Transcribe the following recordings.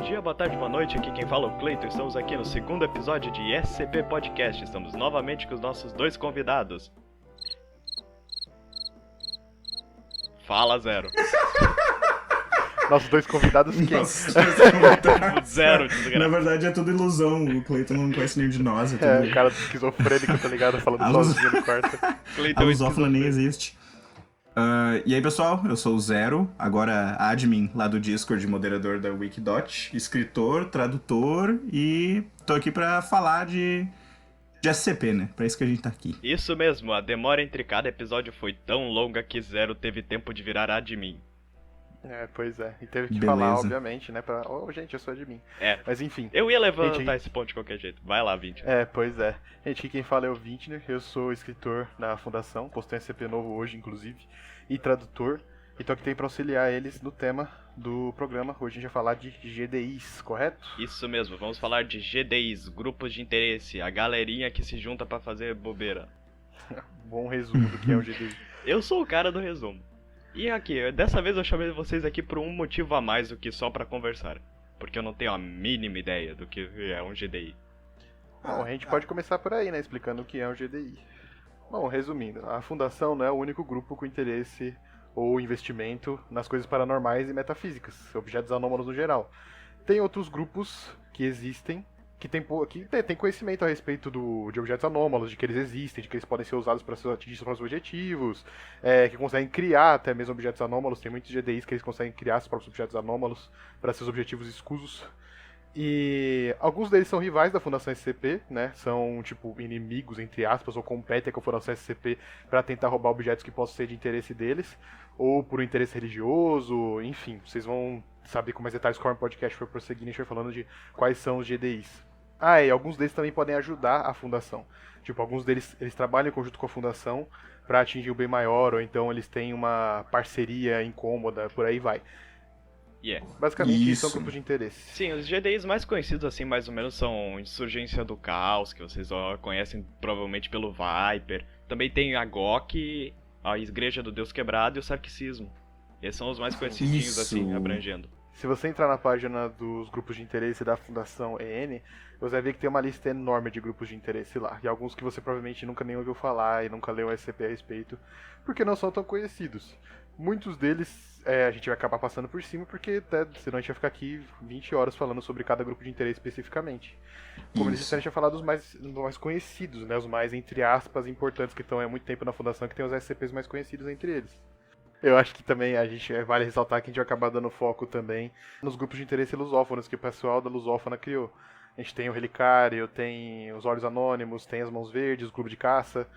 dia, boa tarde, boa noite, aqui quem fala é o Cleiton, estamos aqui no segundo episódio de SCP Podcast, estamos novamente com os nossos dois convidados. Fala, Zero. Nossos dois convidados quem? Zero, desgraça. Na verdade é tudo ilusão, o Cleiton não conhece nenhum de nós. É, o cara esquizofrênico, tá ligado? Falando sozinho no quarto. Cleiton A lusófona nem existe. E aí pessoal, eu sou o Zero, agora admin lá do Discord, moderador da Wikidot, escritor, tradutor e tô aqui pra falar de SCP, né? Pra isso que a gente tá aqui. Isso mesmo, a demora entre cada episódio foi tão longa que Zero teve tempo de virar admin. É, pois é. E teve que Beleza. falar, obviamente, né? Pra... gente, eu sou de mim. É. Mas enfim. Eu ia levantar Gente, esse ponto de qualquer jeito. Vai lá, Vinte. Pois é. Gente, aqui quem fala é o Vintner, eu sou escritor na Fundação, postei um SCP novo hoje, inclusive, e tradutor. E tô aqui tem pra auxiliar eles no tema do programa. Hoje a gente vai falar de GDIs, correto? Isso mesmo, vamos falar de GDIs, grupos de interesse, a galerinha que se junta pra fazer bobeira. Bom resumo do que é um GDI. Eu sou o cara do resumo. E aqui, dessa vez eu chamei vocês aqui por um motivo a mais do que só pra conversar. Porque eu não tenho a mínima ideia do que é um GDI. Bom, a gente pode começar por aí, né? Explicando o que é um GDI. Bom, resumindo, a Fundação não é o único grupo com interesse ou investimento nas coisas paranormais e metafísicas, objetos anômalos no geral. Tem outros grupos que existem, que tem conhecimento a respeito de objetos anômalos, de que eles existem, de que eles podem ser usados para atingir seus objetivos, que conseguem criar até mesmo objetos anômalos. Tem muitos GDIs que eles conseguem criar seus próprios objetos anômalos para seus objetivos escusos. E alguns deles são rivais da Fundação SCP, né? São, tipo, inimigos, entre aspas, ou competem com a Fundação SCP para tentar roubar objetos que possam ser de interesse deles, ou por um interesse religioso, enfim. Vocês vão saber com mais detalhes conforme o podcast for prosseguindo, a gente vai falando de quais são os GDIs. E alguns deles também podem ajudar a Fundação. Tipo, alguns deles eles trabalham em conjunto com a Fundação para atingir o bem maior, ou então eles têm uma parceria incômoda, por aí vai. Basicamente, isso são grupos de interesse. Sim, os GDIs mais conhecidos, assim, mais ou menos, são Insurgência do Caos, que vocês conhecem provavelmente pelo Viper. Também tem a GOC, a Igreja do Deus Quebrado e o Sarxismo. Esses são os mais conhecidinhos, assim, abrangendo. Se você entrar na página dos grupos de interesse da Fundação EN, você vai ver que tem uma lista enorme de grupos de interesse lá. E alguns que você provavelmente nunca nem ouviu falar e nunca leu um SCP a respeito, porque não são tão conhecidos. Muitos deles a gente vai acabar passando por cima, porque senão a gente vai ficar aqui 20 horas falando sobre cada grupo de interesse especificamente. Como eles disseram, a gente vai falar dos mais conhecidos, né? Os mais, entre aspas, importantes, que estão há muito tempo na Fundação, que tem os SCPs mais conhecidos entre eles. Eu acho que também a gente vale ressaltar que a gente vai acabar dando foco também nos grupos de interesse lusófonos que o pessoal da Lusófona criou. A gente tem o Relicário, tem os Olhos Anônimos, tem as Mãos Verdes, o Clube de Caça,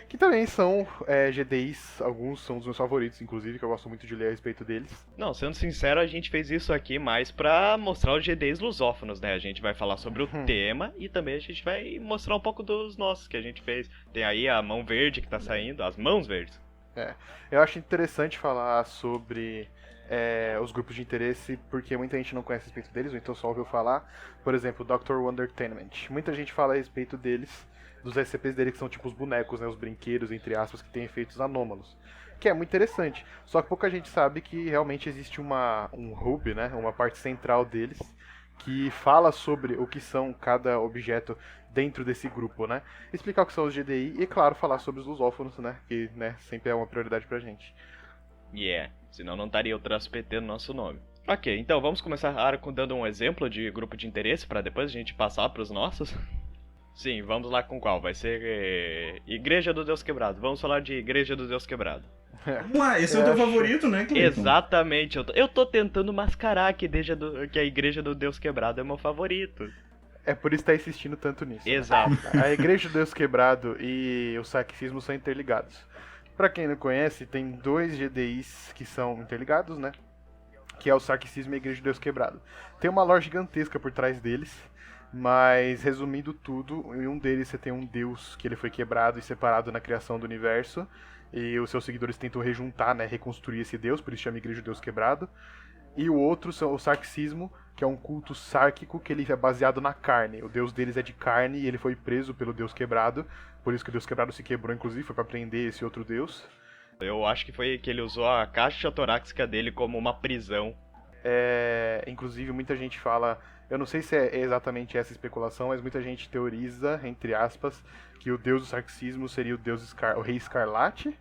que também são GDIs, alguns são dos meus favoritos, inclusive, que eu gosto muito de ler a respeito deles. Não, sendo sincero, a gente fez isso aqui mais pra mostrar os GDIs lusófonos, né? A gente vai falar sobre o tema e também a gente vai mostrar um pouco dos nossos que a gente fez. Tem aí a Mão Verde que tá saindo, as Mãos Verdes. Eu acho interessante falar sobre os grupos de interesse, porque muita gente não conhece a respeito deles, ou então só ouviu falar. Por exemplo, o Dr. Wondertainment. Muita gente fala a respeito deles, dos SCPs dele, que são tipo os bonecos, né, os brinquedos, entre aspas, que têm efeitos anômalos. Que é muito interessante. Só que pouca gente sabe que realmente existe um hub, né, uma parte central deles, que fala sobre o que são cada objeto dentro desse grupo, né? Explicar o que são os GDI e, claro, falar sobre os lusófonos, né? Que, né, sempre é uma prioridade pra gente. Senão não estaria o traço PT no nosso nome. Ok, então vamos começar dando um exemplo de grupo de interesse pra depois a gente passar pros nossos. Sim, vamos lá com qual? Vai ser Igreja do Deus Quebrado. Vamos falar de Igreja do Deus Quebrado. Vamos lá, esse é o teu favorito, né, Cleiton? Exatamente, eu tô tentando mascarar que a Igreja do Deus Quebrado é meu favorito. É por isso que tá insistindo tanto nisso. Exato. Né? A Igreja do Deus Quebrado e o Sarxismo são interligados. Pra quem não conhece, tem dois GDIs que são interligados, né? Que é o Sarxismo e a Igreja do Deus Quebrado. Tem uma lore gigantesca por trás deles, mas resumindo tudo, em um deles você tem um deus que ele foi quebrado e separado na criação do universo, e os seus seguidores tentam rejuntar, né, reconstruir esse deus, por isso chama Igreja do Deus Quebrado. E o outro são o Sarxismo, que é um culto sárquico que ele é baseado na carne. O deus deles é de carne e ele foi preso pelo Deus Quebrado, por isso que o Deus Quebrado se quebrou, inclusive, foi pra prender esse outro deus. Eu acho que foi que ele usou a caixa torácica dele como uma prisão. Inclusive, muita gente fala... Eu não sei se é exatamente essa especulação, mas muita gente teoriza, entre aspas, que o deus do sarxismo seria o Rei Escarlate.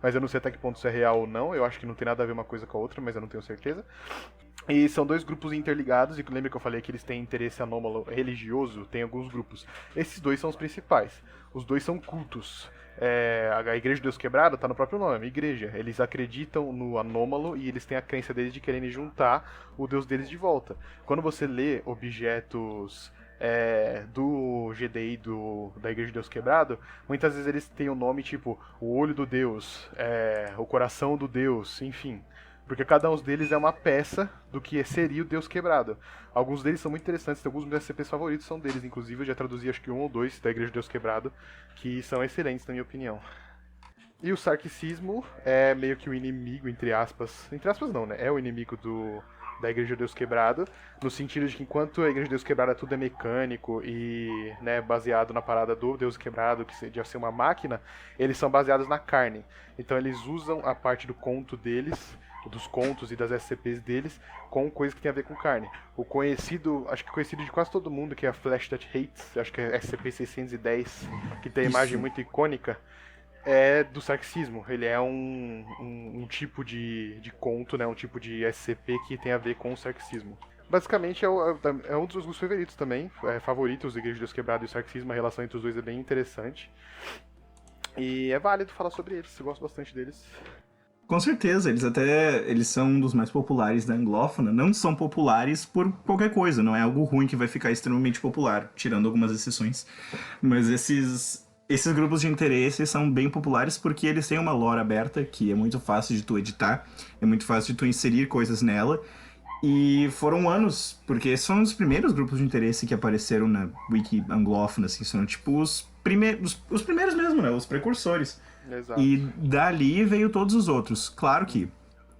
Mas eu não sei até que ponto isso é real ou não. Eu acho que não tem nada a ver uma coisa com a outra, mas eu não tenho certeza. E são dois grupos interligados, e lembra que eu falei que eles têm interesse anômalo religioso? Tem alguns grupos. Esses dois são os principais. Os dois são cultos. A Igreja de Deus Quebrado está no próprio nome, igreja. Eles acreditam no anômalo e eles têm a crença deles de quererem juntar o Deus deles de volta. Quando você lê objetos do GDI da Igreja de Deus Quebrado, muitas vezes eles têm o nome tipo o olho do Deus, o coração do Deus, enfim. Porque cada um deles é uma peça do que seria o Deus Quebrado. Alguns deles são muito interessantes, tem alguns meus SCPs favoritos são deles, inclusive eu já traduzi acho que 1 ou 2 da Igreja de Deus Quebrado, que são excelentes na minha opinião. E o sarxismo é meio que o inimigo, entre aspas não, né? É o inimigo da Igreja de Deus Quebrado, no sentido de que enquanto a Igreja de Deus Quebrado tudo é mecânico e baseado na parada do Deus Quebrado, que deve ser uma máquina, eles são baseados na carne. Então eles usam a parte do conto deles, dos contos e das SCPs deles, com coisas que tem a ver com carne. O conhecido, acho que conhecido de quase todo mundo, que é a Flash That Hates, acho que é SCP-610, que tem a imagem muito icônica, é do sarxismo. Ele é um tipo de conto, né, um tipo de SCP que tem a ver com o sarxismo. Basicamente é um dos meus favoritos também, favoritos da Igreja de Deus Quebrado e o sarxismo, a relação entre os dois é bem interessante. E é válido falar sobre eles, eu gosto bastante deles. Com certeza, eles são um dos mais populares da anglófona. Não são populares por qualquer coisa, não é algo ruim que vai ficar extremamente popular, tirando algumas exceções. Mas esses grupos de interesse são bem populares porque eles têm uma lore aberta, que é muito fácil de tu editar, é muito fácil de tu inserir coisas nela. E foram anos, porque esses foram os primeiros grupos de interesse que apareceram na wiki anglófona, assim, são tipo os primeiros mesmo, né, os precursores. Exato. E dali veio todos os outros. Claro que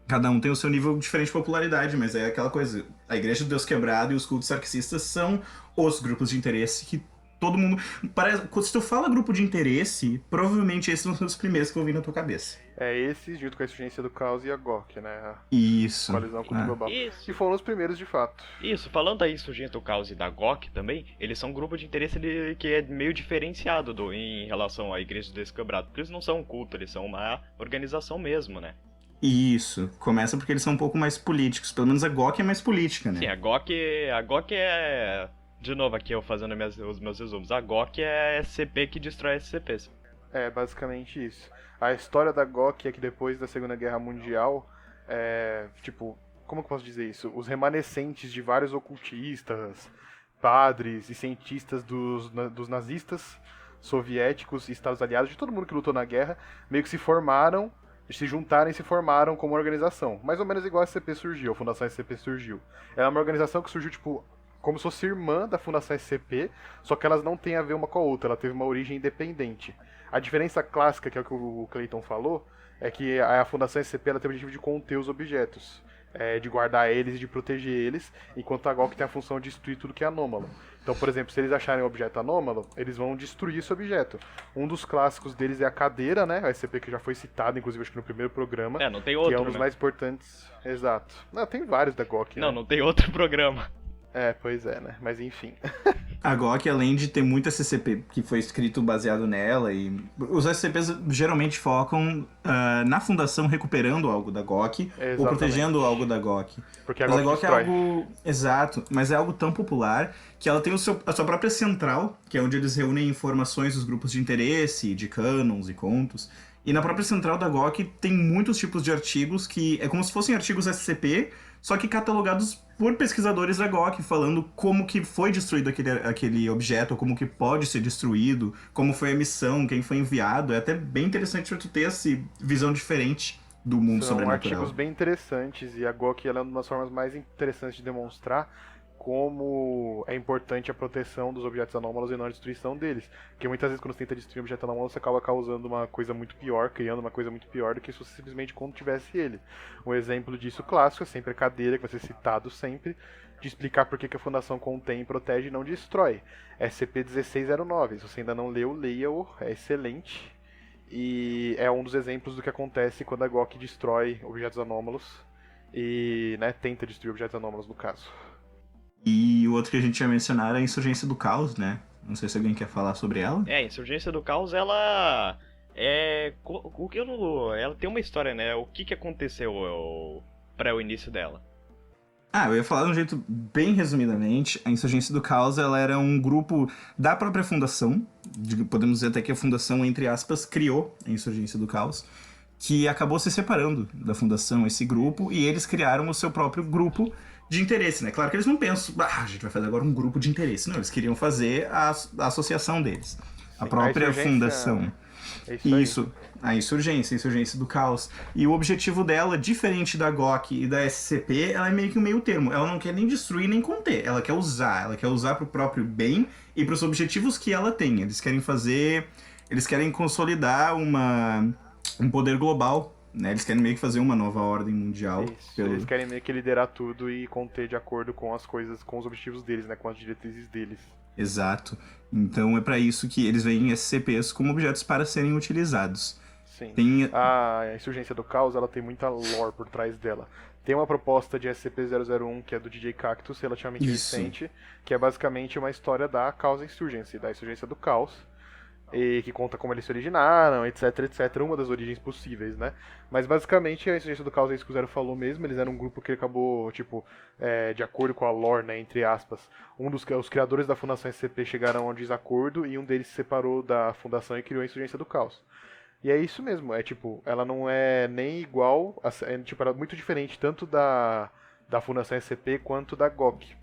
cada um tem o seu nível diferente de popularidade, mas é aquela coisa, a Igreja do Deus Quebrado e os cultos sarxistas são os grupos de interesse que todo mundo... Se tu fala grupo de interesse, provavelmente esses vão ser os primeiros que vão vir na tua cabeça. É esses, junto com a Insurgência do Caos e a GOC, né? Isso. Coalizão Culto Global. Isso. E foram os primeiros de fato. Isso, falando da Insurgência do Caos e da GOC também, eles são um grupo de interesse que é meio diferenciado em relação à Igreja do Deus Quebrado, porque eles não são um culto, eles são uma organização mesmo, né? Isso. Começa porque eles são um pouco mais políticos. Pelo menos a GOC é mais política, né? Sim, a GOC é... De novo aqui eu fazendo os meus resumos. A GOC é a SCP que destrói SCPs. É, basicamente isso. A história da GOC é que depois da Segunda Guerra Mundial, como que eu posso dizer isso? Os remanescentes de vários ocultistas, padres e cientistas dos nazistas, soviéticos e Estados Aliados, de todo mundo que lutou na guerra, meio que se formaram, se juntaram e se formaram como organização. Mais ou menos igual a SCP surgiu, a Fundação SCP surgiu. É uma organização que surgiu, como se fosse irmã da Fundação SCP, só que elas não têm a ver uma com a outra, ela teve uma origem independente. A diferença clássica, que é o que o Clayton falou, é que a Fundação SCP ela tem o objetivo de conter os objetos, de guardar eles e de proteger eles, enquanto a GOC tem a função de destruir tudo que é anômalo. Então, por exemplo, se eles acharem um objeto anômalo, eles vão destruir esse objeto. Um dos clássicos deles é a cadeira, né? A SCP que já foi citada, inclusive acho que no primeiro programa. Não tem outro, que é um dos mais importantes. Exato. Não, tem vários da GOC, né? Não tem outro programa. Pois é, né? Mas enfim. A GOC, além de ter muito SCP que foi escrito baseado nela, e os SCPs geralmente focam na fundação recuperando algo da GOC ou protegendo algo da GOC. Porque a mas GOC a GOC destrói. é algo... Exato, mas é algo tão popular que ela tem a sua própria central, que é onde eles reúnem informações dos grupos de interesse, de canons e contos. E na própria central da GOC tem muitos tipos de artigos que é como se fossem artigos SCP, só que catalogados por pesquisadores da GOC, falando como que foi destruído aquele objeto, como que pode ser destruído, como foi a missão, quem foi enviado. É até bem interessante pra tu ter essa visão diferente do mundo sobrenatural. São artigos bem interessantes, e a GOC ela é uma das formas mais interessantes de demonstrar como é importante a proteção dos objetos anômalos e não a destruição deles. Porque muitas vezes quando você tenta destruir um objeto anômalo, você acaba causando uma coisa muito pior, criando uma coisa muito pior do que se você simplesmente contivesse ele. Um exemplo disso clássico é sempre a cadeira, que vai ser citado sempre, de explicar por que a Fundação contém, protege e não destrói. SCP-1609, se você ainda não leu, leia-o, é excelente. E é um dos exemplos do que acontece quando a GOC destrói objetos anômalos. e, né, tenta destruir objetos anômalos no caso. E o outro que a gente ia mencionar é a Insurgência do Caos, né? Não sei se alguém quer falar sobre ela. A Insurgência do Caos, ela ela tem uma história, né? O que aconteceu para o início dela? Eu ia falar de um jeito bem resumidamente. A Insurgência do Caos, ela era um grupo da própria fundação, podemos dizer até que a fundação, entre aspas, criou a Insurgência do Caos, que acabou se separando da fundação, esse grupo, e eles criaram o seu próprio grupo de interesse, né? Claro que eles não pensam, a gente vai fazer agora um grupo de interesse. Não, eles queriam fazer a associação deles. A própria fundação. É isso, a Insurgência do Caos. E o objetivo dela, diferente da GOC e da SCP, ela é meio que um meio termo. Ela não quer nem destruir nem conter, ela quer usar pro próprio bem e pros objetivos que ela tem. Eles querem consolidar um poder global, né? Eles querem meio que fazer uma nova ordem mundial. Isso, eles querem meio que liderar tudo e conter de acordo com as coisas, com os objetivos deles, né? Com as diretrizes deles. Exato. Então é pra isso que eles veem SCPs como objetos para serem utilizados. Sim. A Insurgência do Caos, ela tem muita lore por trás dela. Tem uma proposta de SCP-001, que é do DJ Cactus, relativamente recente, que é basicamente uma história da Chaos Insurgency, da Insurgência do Caos, e que conta como eles se originaram, etc, etc, uma das origens possíveis, né? Mas basicamente a Insurgência do Caos é isso que o Zero falou mesmo, eles eram um grupo que acabou, de acordo com a lore, né, entre aspas, os criadores da Fundação SCP chegaram a um desacordo e um deles se separou da Fundação e criou a Insurgência do Caos. E é isso mesmo, ela não é nem igual, ela é muito diferente tanto da Fundação SCP quanto da GOC.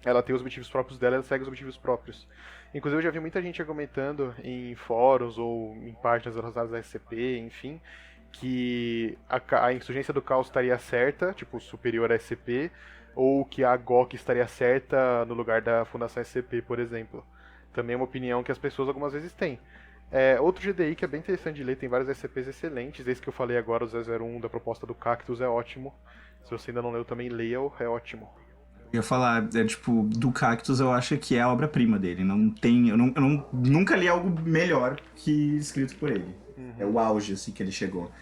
Ela tem os objetivos próprios dela, ela segue os objetivos próprios. Inclusive eu já vi muita gente argumentando em fóruns ou em páginas relacionadas à SCP, enfim, que a Insurgência do Caos estaria certa, superior à SCP, ou que a GOC estaria certa no lugar da Fundação SCP, por exemplo. Também é uma opinião que as pessoas algumas vezes têm. Outro GDI que é bem interessante de ler, tem vários SCPs excelentes, esse que eu falei agora, o 001 da proposta do Cactus é ótimo. Se você ainda não leu também, leia-o, é ótimo. Eu ia falar, do Cactus eu acho que é a obra-prima dele. Eu nunca li algo melhor que escrito por ele. Uhum. É o auge, assim, que ele chegou.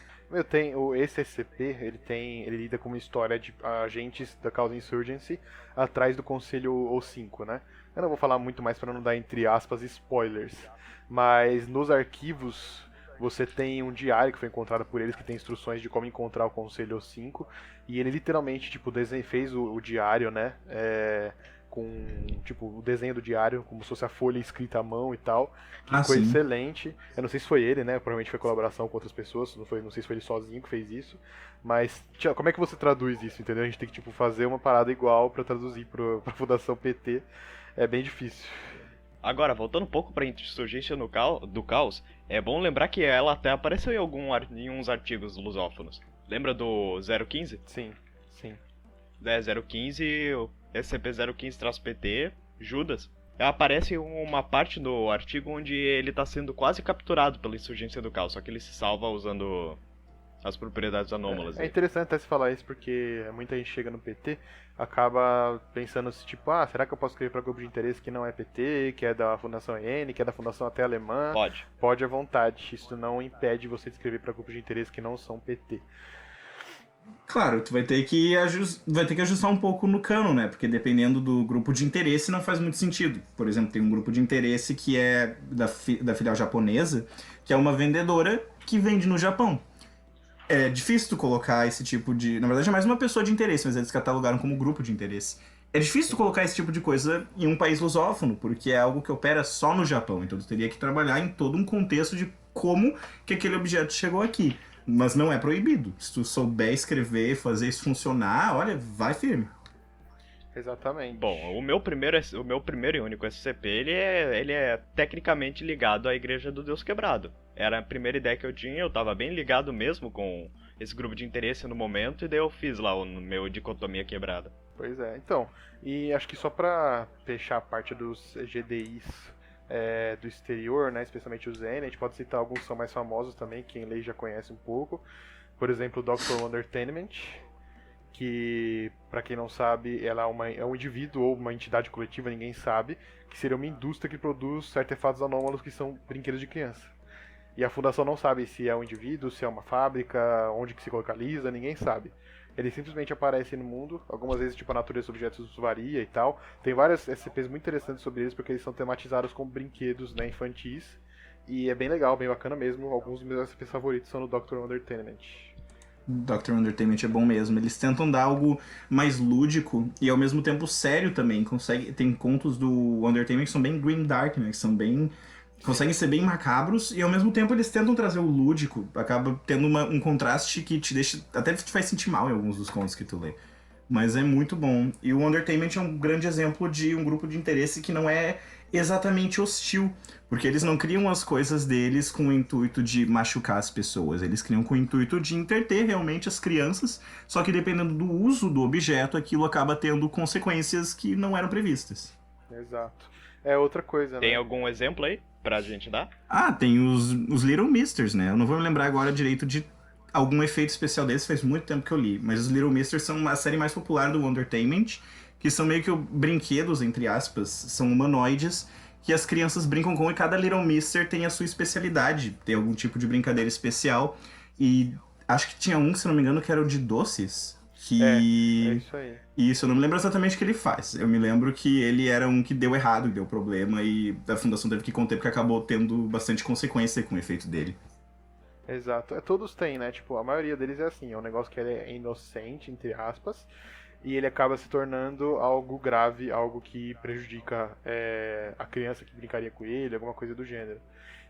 Esse SCP, ele lida com uma história de agentes da Chaos Insurgency atrás do Conselho O5, né? Eu não vou falar muito mais para não dar, entre aspas, spoilers. Mas nos arquivos você tem um diário que foi encontrado por eles que tem instruções de como encontrar o Conselho O5. E ele literalmente, fez o diário, né? Com, o desenho do diário, como se fosse a folha escrita à mão e tal. Que ficou excelente. Eu não sei se foi ele, né? Provavelmente foi colaboração com outras pessoas. Não sei se foi ele sozinho que fez isso. Mas, como é que você traduz isso, entendeu? A gente tem que, fazer uma parada igual pra traduzir pra Fundação PT. É bem difícil. Agora, voltando um pouco pra Insurgência do Caos, é bom lembrar que ela até apareceu em uns artigos lusófonos. Lembra do 015? Sim. 015, o SCP-015-PT, Judas. Aparece uma parte do artigo onde ele tá sendo quase capturado pela Insurgência do Caos, só que ele se salva usando as propriedades anômalas. É interessante até se falar isso, porque muita gente chega no PT, acaba pensando se será que eu posso escrever para grupo de interesse que não é PT, que é da Fundação EN, que é da Fundação até Alemã? Pode à vontade, isso não impede você de escrever para grupos de interesse que não são PT. Claro, tu vai ter que ajustar um pouco no cano, né? Porque dependendo do grupo de interesse não faz muito sentido. Por exemplo, tem um grupo de interesse que é da filial japonesa, que é uma vendedora que vende no Japão. É difícil tu colocar esse tipo de... Na verdade é mais uma pessoa de interesse, mas eles catalogaram como grupo de interesse. É difícil tu colocar esse tipo de coisa em um país lusófono, porque é algo que opera só no Japão. Então tu teria que trabalhar em todo um contexto de como que aquele objeto chegou aqui. Mas não é proibido. Se tu souber escrever, fazer isso funcionar, olha, vai firme. Exatamente. Bom, o meu primeiro e único SCP, ele é tecnicamente ligado à Igreja do Deus Quebrado. Era a primeira ideia que eu tinha, eu tava bem ligado mesmo com esse grupo de interesse no momento, e daí eu fiz lá o meu Dicotomia Quebrada. Pois é, então, e acho que só pra fechar a parte dos GDIs do exterior, né, especialmente os N, a gente pode citar alguns que são mais famosos também, quem lê já conhece um pouco. Por exemplo, o Dr. Wondertainment, que, pra quem não sabe, ela é um indivíduo ou uma entidade coletiva, ninguém sabe, que seria uma indústria que produz artefatos anômalos que são brinquedos de criança. E a fundação não sabe se é um indivíduo, se é uma fábrica, onde que se localiza, ninguém sabe. eles simplesmente aparecem no mundo. Algumas vezes, tipo, a natureza dos objetos varia e tal. Tem várias SCPs muito interessantes sobre eles, porque eles são tematizados como brinquedos, né, infantis. E é bem legal, bem bacana mesmo. Alguns dos meus SCPs favoritos são no Dr. Entertainment. Dr. Entertainment é bom mesmo. Eles tentam dar algo mais lúdico e ao mesmo tempo sério também. Tem contos do Entertainment que são bem grim dark, né? Que são bem... Conseguem ser bem macabros e ao mesmo tempo eles tentam trazer o lúdico. Acaba tendo um contraste que te deixa... Até te faz sentir mal em alguns dos contos que tu lê. Mas é muito bom. E o Entertainment é um grande exemplo de um grupo de interesse que não é exatamente hostil. Porque eles não criam as coisas deles com o intuito de machucar as pessoas. Eles criam com o intuito de entreter realmente as crianças. Só que dependendo do uso do objeto, aquilo acaba tendo consequências que não eram previstas. Exato. É outra coisa, né? Tem algum exemplo aí pra gente dar? Ah, tem os Little Misters, né? Eu não vou me lembrar agora direito de algum efeito especial desse, faz muito tempo que eu li. Mas os Little Misters são uma série mais popular do Entertainment, que são meio que brinquedos, entre aspas, são humanoides, que as crianças brincam com, e cada Little Mister tem a sua especialidade, tem algum tipo de brincadeira especial. E acho que tinha um, se não me engano, que era o de doces, que... É isso aí. Isso, eu não me lembro exatamente o que ele faz. Eu me lembro que ele era um que deu errado, deu problema, e a fundação teve que conter porque acabou tendo bastante consequência com o efeito dele. Exato. Todos têm, né? Tipo, a maioria deles é assim, é um negócio que ele é inocente, entre aspas, e ele acaba se tornando algo grave, algo que prejudica a criança que brincaria com ele, alguma coisa do gênero.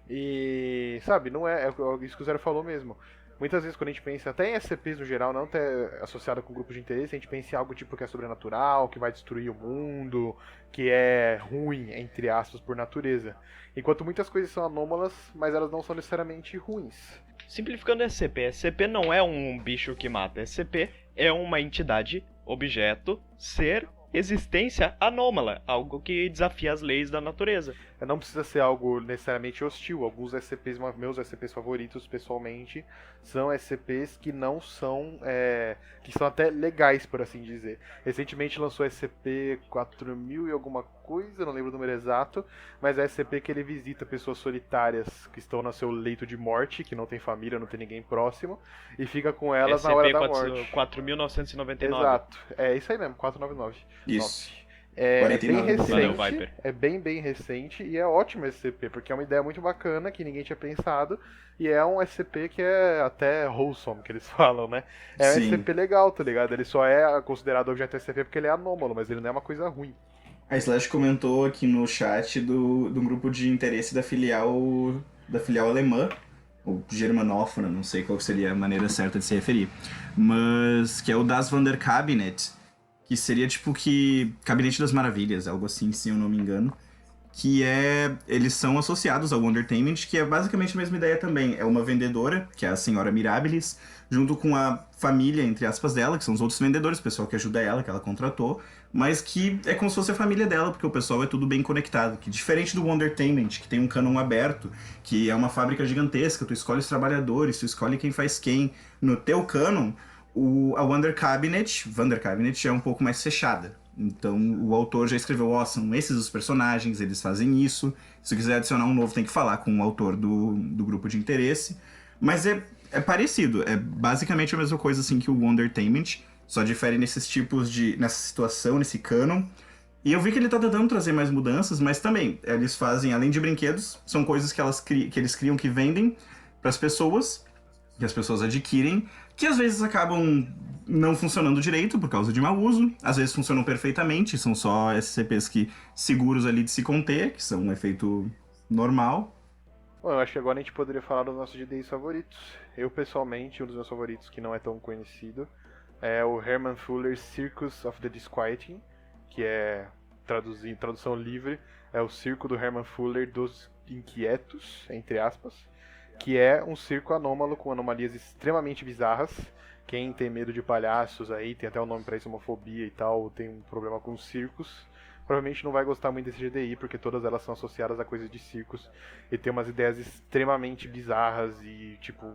E, sabe, não é isso que o Zero falou mesmo. Muitas vezes quando a gente pensa, até em SCPs no geral, não até associado com grupos de interesse, a gente pensa em algo tipo que é sobrenatural, que vai destruir o mundo, que é ruim, entre aspas, por natureza. Enquanto muitas coisas são anômalas, mas elas não são necessariamente ruins. Simplificando SCP, SCP não é um bicho que mata, SCP é uma entidade, objeto, ser, existência anômala, algo que desafia as leis da natureza. Não precisa ser algo necessariamente hostil. Alguns SCPs, meus SCPs favoritos, pessoalmente, são SCPs que não são... que são até legais, por assim dizer. Recentemente lançou SCP-4000 e alguma coisa, não lembro o número exato, mas é SCP que ele visita pessoas solitárias que estão no seu leito de morte, que não tem família, não tem ninguém próximo, e fica com elas na hora da morte. 4.999. Exato. É isso aí mesmo, 499. Isso. É 49. bem recente, Valeu, Viper. é bem recente e é ótimo esse SCP, porque é uma ideia muito bacana que ninguém tinha pensado e é um SCP que é até wholesome, que eles falam, né? É um Sim. SCP legal, tá ligado? Ele só é considerado objeto SCP porque ele é anômalo, mas ele não é uma coisa ruim. A Slash comentou aqui no chat do grupo de interesse da filial alemã, ou germanófona, não sei qual seria a maneira certa de se referir, mas que é o Das Vanderkabinet, que seria tipo que Gabinete das Maravilhas, algo assim, se eu não me engano, que eles são associados ao Entertainment, que é basicamente a mesma ideia também. É uma vendedora, que é a senhora Mirabilis, junto com a família, entre aspas, dela, que são os outros vendedores, o pessoal que ajuda ela, que ela contratou, mas que é como se fosse a família dela, porque o pessoal é tudo bem conectado. Que diferente do Entertainment, que tem um canon aberto, que é uma fábrica gigantesca, tu escolhe os trabalhadores, tu escolhe quem faz quem. No teu canon, a Vanderkabinet é um pouco mais fechada. Então o autor já escreveu, são esses os personagens, eles fazem isso. Se quiser adicionar um novo, tem que falar com o autor do grupo de interesse. Mas é parecido, é basicamente a mesma coisa assim que o Entertainment, só difere nesses tipos nessa situação, nesse canon. E eu vi que ele tá tentando trazer mais mudanças, mas também, eles fazem, além de brinquedos, são coisas que eles criam que vendem para as pessoas, que as pessoas adquirem, que às vezes acabam não funcionando direito por causa de mau uso, às vezes funcionam perfeitamente, são só SCPs seguros ali de se conter, que são um efeito normal. Bom, eu acho que agora a gente poderia falar dos nossos DDs favoritos. Eu, pessoalmente, um dos meus favoritos que não é tão conhecido é o Herman Fuller's Circus of the Disquieting, que é, tradução livre, é o circo do Herman Fuller dos inquietos, entre aspas, que é um circo anômalo com anomalias extremamente bizarras. Quem tem medo de palhaços aí, tem até o nome pra isso, homofobia e tal, tem um problema com circos, provavelmente não vai gostar muito desse GDI, porque todas elas são associadas a coisas de circos e tem umas ideias extremamente bizarras e, tipo,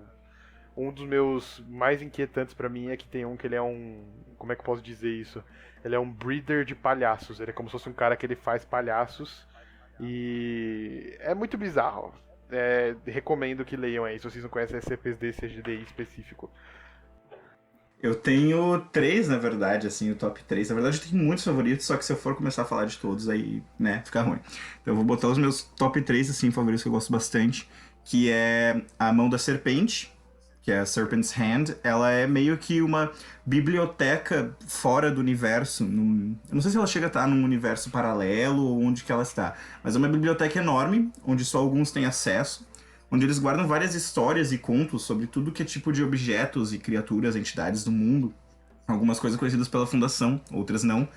um dos meus mais inquietantes pra mim é que tem um que ele é um... Como é que eu posso dizer isso? Ele é um breeder de palhaços, ele é como se fosse um cara que ele faz palhaços e é muito bizarro. Recomendo que leiam aí, se vocês não conhecem SCPs desse GDI específico. Eu tenho três, na verdade, assim, o top 3. Na verdade, eu tenho muitos favoritos, só que se eu for começar a falar de todos, aí, né, fica ruim. Então eu vou botar os meus top 3, assim, favoritos que eu gosto bastante, que é A Mão da Serpente, que é a Serpent's Hand. Ela é meio que uma biblioteca fora do universo. Eu não sei se ela chega a estar num universo paralelo ou onde que ela está, mas é uma biblioteca enorme, onde só alguns têm acesso, onde eles guardam várias histórias e contos sobre tudo que é tipo de objetos e criaturas, entidades do mundo. Algumas coisas conhecidas pela Fundação, outras não.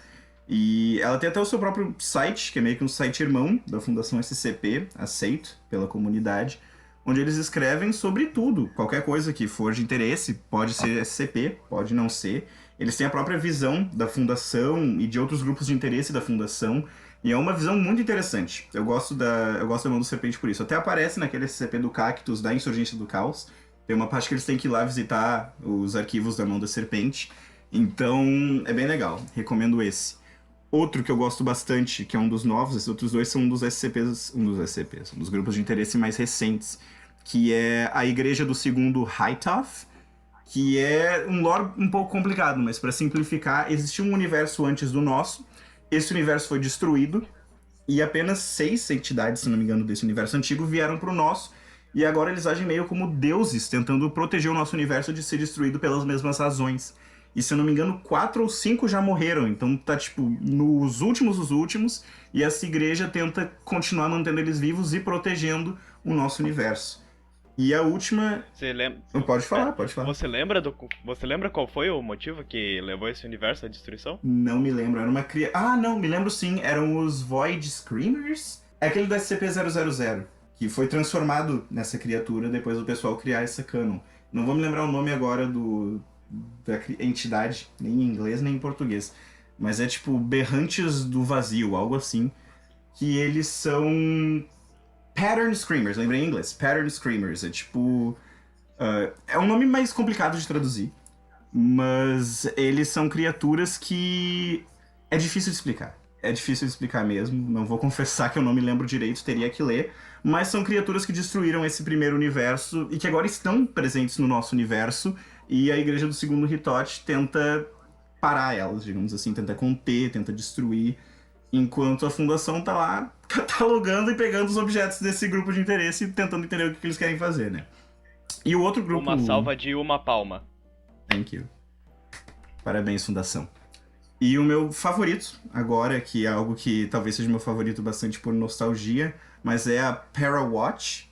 E ela tem até o seu próprio site, que é meio que um site irmão da Fundação SCP, aceito pela comunidade, onde eles escrevem sobre tudo, qualquer coisa que for de interesse, pode ser SCP, pode não ser. Eles têm a própria visão da Fundação e de outros grupos de interesse da Fundação, e é uma visão muito interessante. Eu gosto da Mão do Serpente por isso. Até aparece naquele SCP do Cactus, da Insurgência do Caos. Tem uma parte que eles têm que ir lá visitar os arquivos da Mão da Serpente. Então, é bem legal. Recomendo esse. Outro que eu gosto bastante, que é um dos novos, esses outros dois são um dos um dos grupos de interesse mais recentes, que é a Igreja do Segundo Hightoth, que é um lore um pouco complicado, mas para simplificar, existiu um universo antes do nosso. Esse universo foi destruído e apenas 6 entidades, se não me engano, desse universo antigo vieram pro nosso, e agora eles agem meio como deuses, tentando proteger o nosso universo de ser destruído pelas mesmas razões. E se eu não me engano, 4 ou 5 já morreram, então tá tipo nos últimos dos últimos, e essa igreja tenta continuar mantendo eles vivos e protegendo o nosso universo. E a última... Você lembra? Pode falar, pode falar. Você lembra qual foi o motivo que levou esse universo à destruição? Não me lembro, era uma criatura... Ah, não, me lembro sim, eram os Void Screamers? É aquele do SCP-000, que foi transformado nessa criatura depois do pessoal criar essa canon. Não vou me lembrar o nome agora da entidade, nem em inglês nem em português. Mas é tipo Berrantes do Vazio, algo assim. Que eles são... Pattern Screamers, lembrei em inglês. Pattern Screamers, é tipo... é um nome mais complicado de traduzir, mas eles são criaturas que... é difícil de explicar. É difícil de explicar mesmo, não vou confessar que eu não me lembro direito, teria que ler, mas são criaturas que destruíram esse primeiro universo e que agora estão presentes no nosso universo, e a Igreja do Segundo Hitot tenta parar elas, digamos assim, tenta conter, tenta destruir, enquanto a Fundação tá lá catalogando e pegando os objetos desse grupo de interesse e tentando entender o que eles querem fazer, né? E o outro grupo... Uma salva de uma palma. Thank you. Parabéns, Fundação. E o meu favorito, agora, que é algo que talvez seja meu favorito bastante por nostalgia, mas é a Parawatch,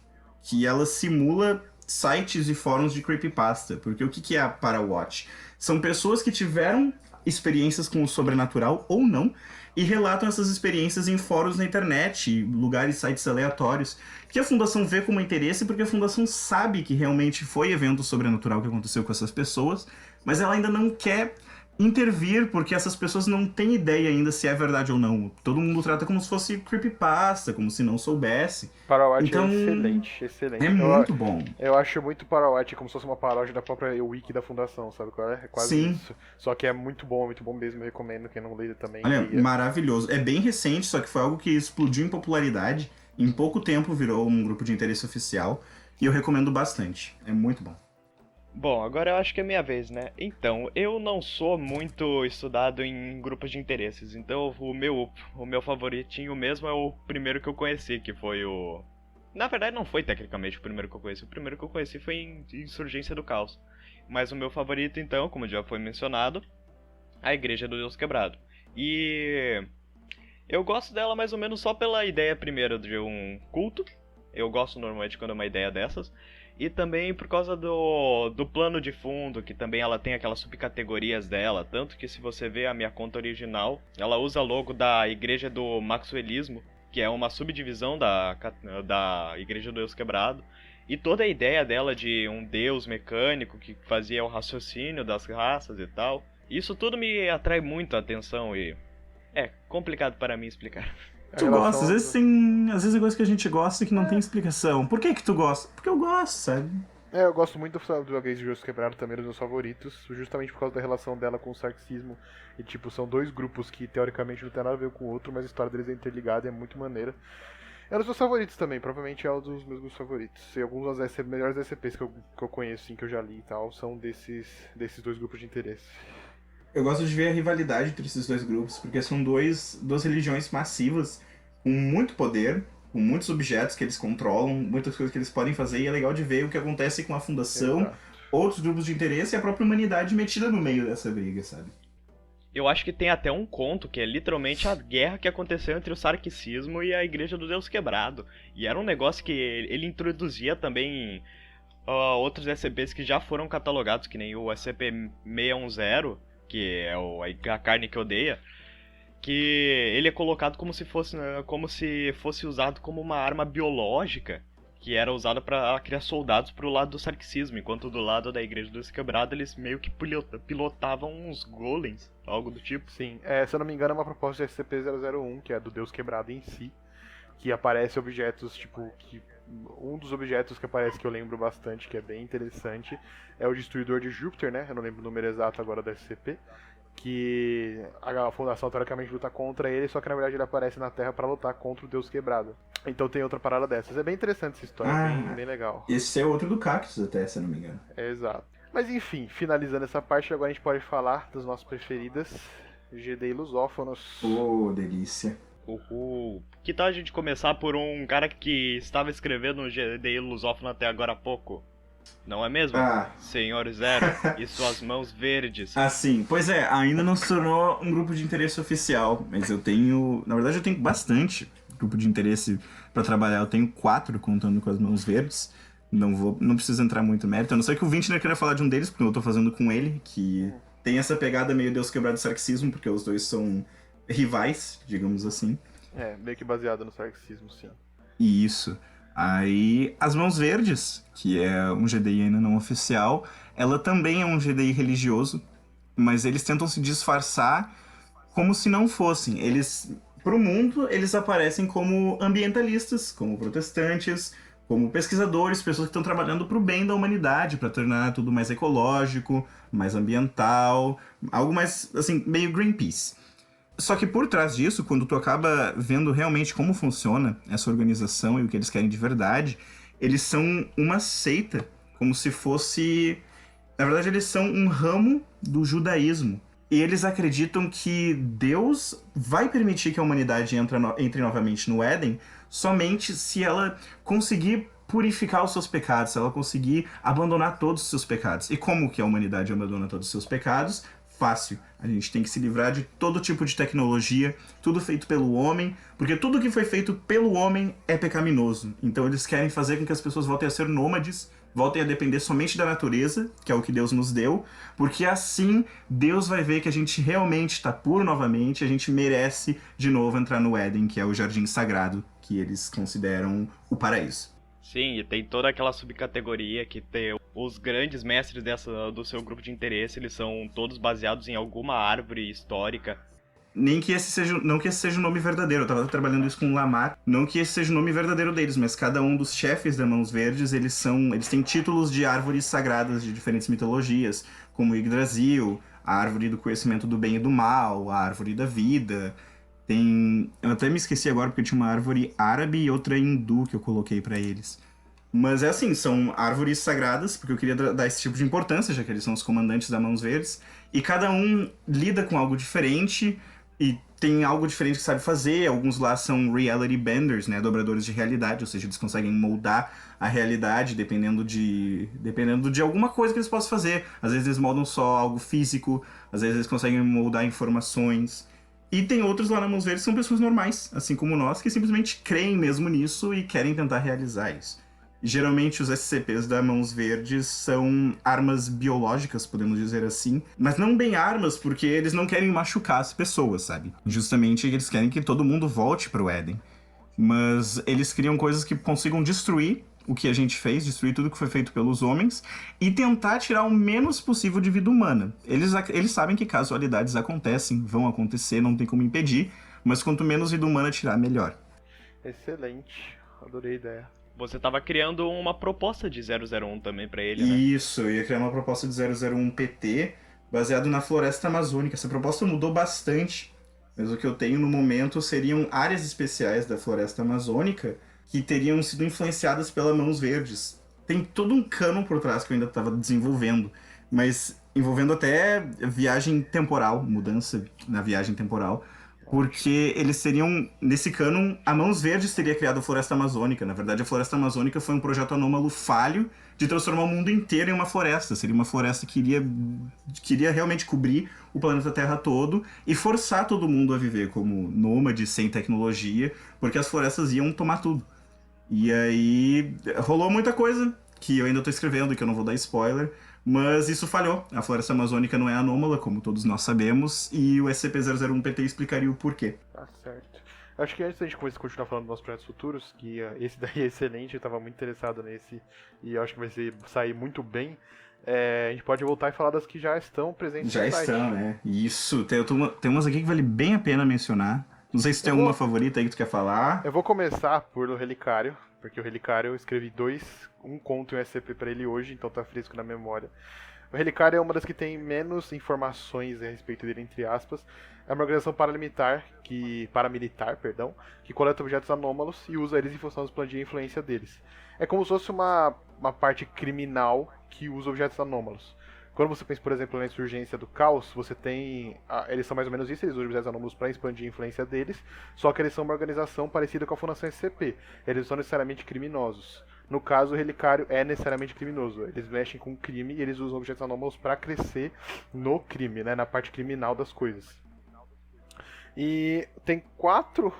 que ela simula sites e fóruns de creepypasta. Porque o que é a Parawatch? São pessoas que tiveram experiências com o sobrenatural ou não, e relatam essas experiências em fóruns na internet, lugares, sites aleatórios, que a Fundação vê como interesse porque a Fundação sabe que realmente foi evento sobrenatural que aconteceu com essas pessoas, mas ela ainda não quer intervir porque essas pessoas não têm ideia ainda se é verdade ou não. Todo mundo trata como se fosse creepypasta, como se não soubesse. Parawatch então, é excelente. É muito bom. Eu acho muito Parawatch como se fosse uma paródia da própria wiki da Fundação, sabe qual é? É quase Sim. isso. Só que é muito bom mesmo, eu recomendo quem não lê também. Olha, maravilhoso. É bem recente, só que foi algo que explodiu em popularidade. Em pouco tempo virou um grupo de interesse oficial. E eu recomendo bastante. É muito bom. Bom, agora eu acho que é minha vez, né? Então, eu não sou muito estudado em grupos de interesses, então o meu favoritinho mesmo é o primeiro que eu conheci, que foi o... Na verdade não foi tecnicamente o primeiro que eu conheci, o primeiro que eu conheci foi em Insurgência do Caos. Mas o meu favorito então, como já foi mencionado, a Igreja do Deus Quebrado. E... eu gosto dela mais ou menos só pela ideia primeiro de um culto, eu gosto normalmente quando é uma ideia dessas, e também por causa do plano de fundo, que também ela tem aquelas subcategorias dela, tanto que se você vê a minha conta original, ela usa logo da Igreja do Maxwellismo, que é uma subdivisão da Igreja do Deus Quebrado, e toda a ideia dela de um deus mecânico que fazia o raciocínio das raças e tal, isso tudo me atrai muito a atenção e é complicado para mim explicar. Tu gosta, às vezes é coisa que a gente gosta que não tem explicação. Por que tu gosta? Porque eu gosto, sabe? Eu gosto muito do Igreja do Deus Quebrado, também dos meus favoritos, justamente por causa da relação dela com o sarxismo. E tipo, são dois grupos que teoricamente não tem nada a ver com o outro, mas a história deles é interligada e é muito maneira. É um dos meus favoritos também, provavelmente é um dos meus grupos favoritos. E alguns das melhores SCPs que eu conheço, assim, que eu já li e tal, são desses dois grupos de interesse. Eu gosto de ver a rivalidade entre esses dois grupos, porque são duas religiões massivas, com muito poder, com muitos objetos que eles controlam, muitas coisas que eles podem fazer, e é legal de ver o que acontece com a Fundação, Exato. outros grupos de interesse e a própria humanidade metida no meio dessa briga, sabe? Eu acho que tem até um conto que é literalmente a guerra que aconteceu entre o Sarkicismo e a Igreja do Deus Quebrado. E era um negócio que ele introduzia também outros SCPs que já foram catalogados, que nem o SCP-610, que é a carne que odeia, que ele é colocado como se fosse usado como uma arma biológica, que era usada para criar soldados pro lado do Sarkicismo, enquanto do lado da Igreja do Deus Quebrado eles meio que pilotavam uns golems, algo do tipo. Sim, se eu não me engano é uma proposta de SCP-001, que é do Deus Quebrado em si, que aparece objetos, tipo, que um dos objetos que aparece que eu lembro bastante, que é bem interessante, é o Destruidor de Júpiter, né? Eu não lembro o número exato agora da SCP, que a Fundação teoricamente luta contra ele, só que na verdade ele aparece na Terra pra lutar contra o Deus Quebrado. Então tem outra parada dessas. É bem interessante essa história, bem legal. Esse é outro do Cactus até, se eu não me engano. Exato. Mas enfim, finalizando essa parte, agora a gente pode falar das nossas preferidas, GDI Lusófonos. Oh, delícia. Uhul. Que tal a gente começar por um cara que estava escrevendo no GDI Lusófono até agora há pouco? Não é mesmo? Senhor Zero e suas mãos verdes. Ah, sim. Pois é, ainda não se tornou um grupo de interesse oficial, mas eu tenho... Na verdade, eu tenho bastante grupo de interesse pra trabalhar. Eu tenho 4, contando com as mãos verdes. Não preciso entrar muito em mérito. A não ser que o Vintner queira falar de um deles, porque eu tô fazendo com ele, que tem essa pegada meio Deus Quebrado Sarxismo, porque os dois são rivais, digamos assim. Meio que baseado no Sarxismo, sim. Isso. Aí, as Mãos Verdes, que é um GDI ainda não oficial, ela também é um GDI religioso, mas eles tentam se disfarçar como se não fossem. Pro mundo, eles aparecem como ambientalistas, como protestantes, como pesquisadores, pessoas que estão trabalhando pro bem da humanidade, para tornar tudo mais ecológico, mais ambiental, algo mais, assim, meio Greenpeace. Só que por trás disso, quando tu acaba vendo realmente como funciona essa organização e o que eles querem de verdade, eles são uma seita, como se fosse... Na verdade, eles são um ramo do judaísmo. E eles acreditam que Deus vai permitir que a humanidade entre novamente no Éden somente se ela conseguir purificar os seus pecados, se ela conseguir abandonar todos os seus pecados. E como que a humanidade abandona todos os seus pecados? Fácil. A gente tem que se livrar de todo tipo de tecnologia, tudo feito pelo homem, porque tudo que foi feito pelo homem é pecaminoso. Então eles querem fazer com que as pessoas voltem a ser nômades, voltem a depender somente da natureza, que é o que Deus nos deu, porque assim Deus vai ver que a gente realmente está puro novamente, a gente merece de novo entrar no Éden, que é o jardim sagrado, que eles consideram o paraíso. Sim, e tem toda aquela subcategoria que tem os grandes mestres do seu grupo de interesse, eles são todos baseados em alguma árvore histórica. Não que esse seja o nome verdadeiro, eu tava trabalhando isso com o Lamar, não que esse seja o nome verdadeiro deles, mas cada um dos chefes da Mãos Verdes, eles têm títulos de árvores sagradas de diferentes mitologias, como Yggdrasil, a árvore do conhecimento do bem e do mal, a árvore da vida. Eu até me esqueci agora porque tinha uma árvore árabe e outra hindu que eu coloquei pra eles. Mas é assim, são árvores sagradas, porque eu queria dar esse tipo de importância, já que eles são os comandantes da Mãos Verdes. E cada um lida com algo diferente e tem algo diferente que sabe fazer. Alguns lá são reality benders, né, dobradores de realidade, ou seja, eles conseguem moldar a realidade dependendo de alguma coisa que eles possam fazer. Às vezes eles moldam só algo físico, às vezes eles conseguem moldar informações. E tem outros lá na Mãos Verdes que são pessoas normais, assim como nós, que simplesmente creem mesmo nisso e querem tentar realizar isso. Geralmente os SCPs da Mãos Verdes são armas biológicas, podemos dizer assim. Mas não bem armas, porque eles não querem machucar as pessoas, sabe? Justamente eles querem que todo mundo volte pro Éden. Mas eles criam coisas que consigam destruir o que a gente fez, destruir tudo que foi feito pelos homens, e tentar tirar o menos possível de vida humana. Eles sabem que casualidades acontecem, vão acontecer, não tem como impedir, mas quanto menos vida humana tirar, melhor. Excelente, adorei a ideia. Você tava criando uma proposta de 001 também pra ele, né? Isso, eu ia criar uma proposta de 001 PT baseado na floresta amazônica. Essa proposta mudou bastante Mas o que eu tenho no momento seriam áreas especiais da floresta amazônica que teriam sido influenciadas pelas Mãos Verdes. Tem todo um canon por trás que eu ainda estava desenvolvendo, mas envolvendo até viagem temporal, mudança na viagem temporal, porque eles seriam, nesse canon, a Mãos Verdes teria criado a Floresta Amazônica. Na verdade, a Floresta Amazônica foi um projeto anômalo falho de transformar o mundo inteiro em uma floresta. Seria uma floresta que queria realmente cobrir o planeta Terra todo e forçar todo mundo a viver como nômade, sem tecnologia, porque as florestas iam tomar tudo. E aí rolou muita coisa que eu ainda tô escrevendo e que eu não vou dar spoiler, mas isso falhou. A floresta amazônica não é anômala, como todos nós sabemos, e o SCP-001-PT explicaria o porquê. Tá certo. Acho que antes da gente continuar falando dos nossos projetos futuros, que esse daí é excelente, eu tava muito interessado nesse, e eu acho que vai sair muito bem, a gente pode voltar e falar das que já estão presentes já no site. Já estão, né? Isso. Tem umas aqui que vale bem a pena mencionar. Não sei se tem alguma favorita aí que tu quer falar. Eu vou começar por O Relicário, porque o Relicário eu escrevi um conto e um SCP pra ele hoje, então tá fresco na memória. O Relicário é uma das que tem menos informações a respeito dele, entre aspas. É uma organização paramilitar, que coleta objetos anômalos e usa eles em função de expandir a influência deles. É como se fosse uma parte criminal que usa objetos anômalos. Quando você pensa, por exemplo, na insurgência do caos, você tem... eles são mais ou menos isso, eles usam objetos anômalos para expandir a influência deles, só que eles são uma organização parecida com a Fundação SCP. Eles não são necessariamente criminosos. No caso, o Relicário é necessariamente criminoso. Eles mexem com o crime e eles usam objetos anômalos para crescer no crime, né, na parte criminal das coisas. E tem 4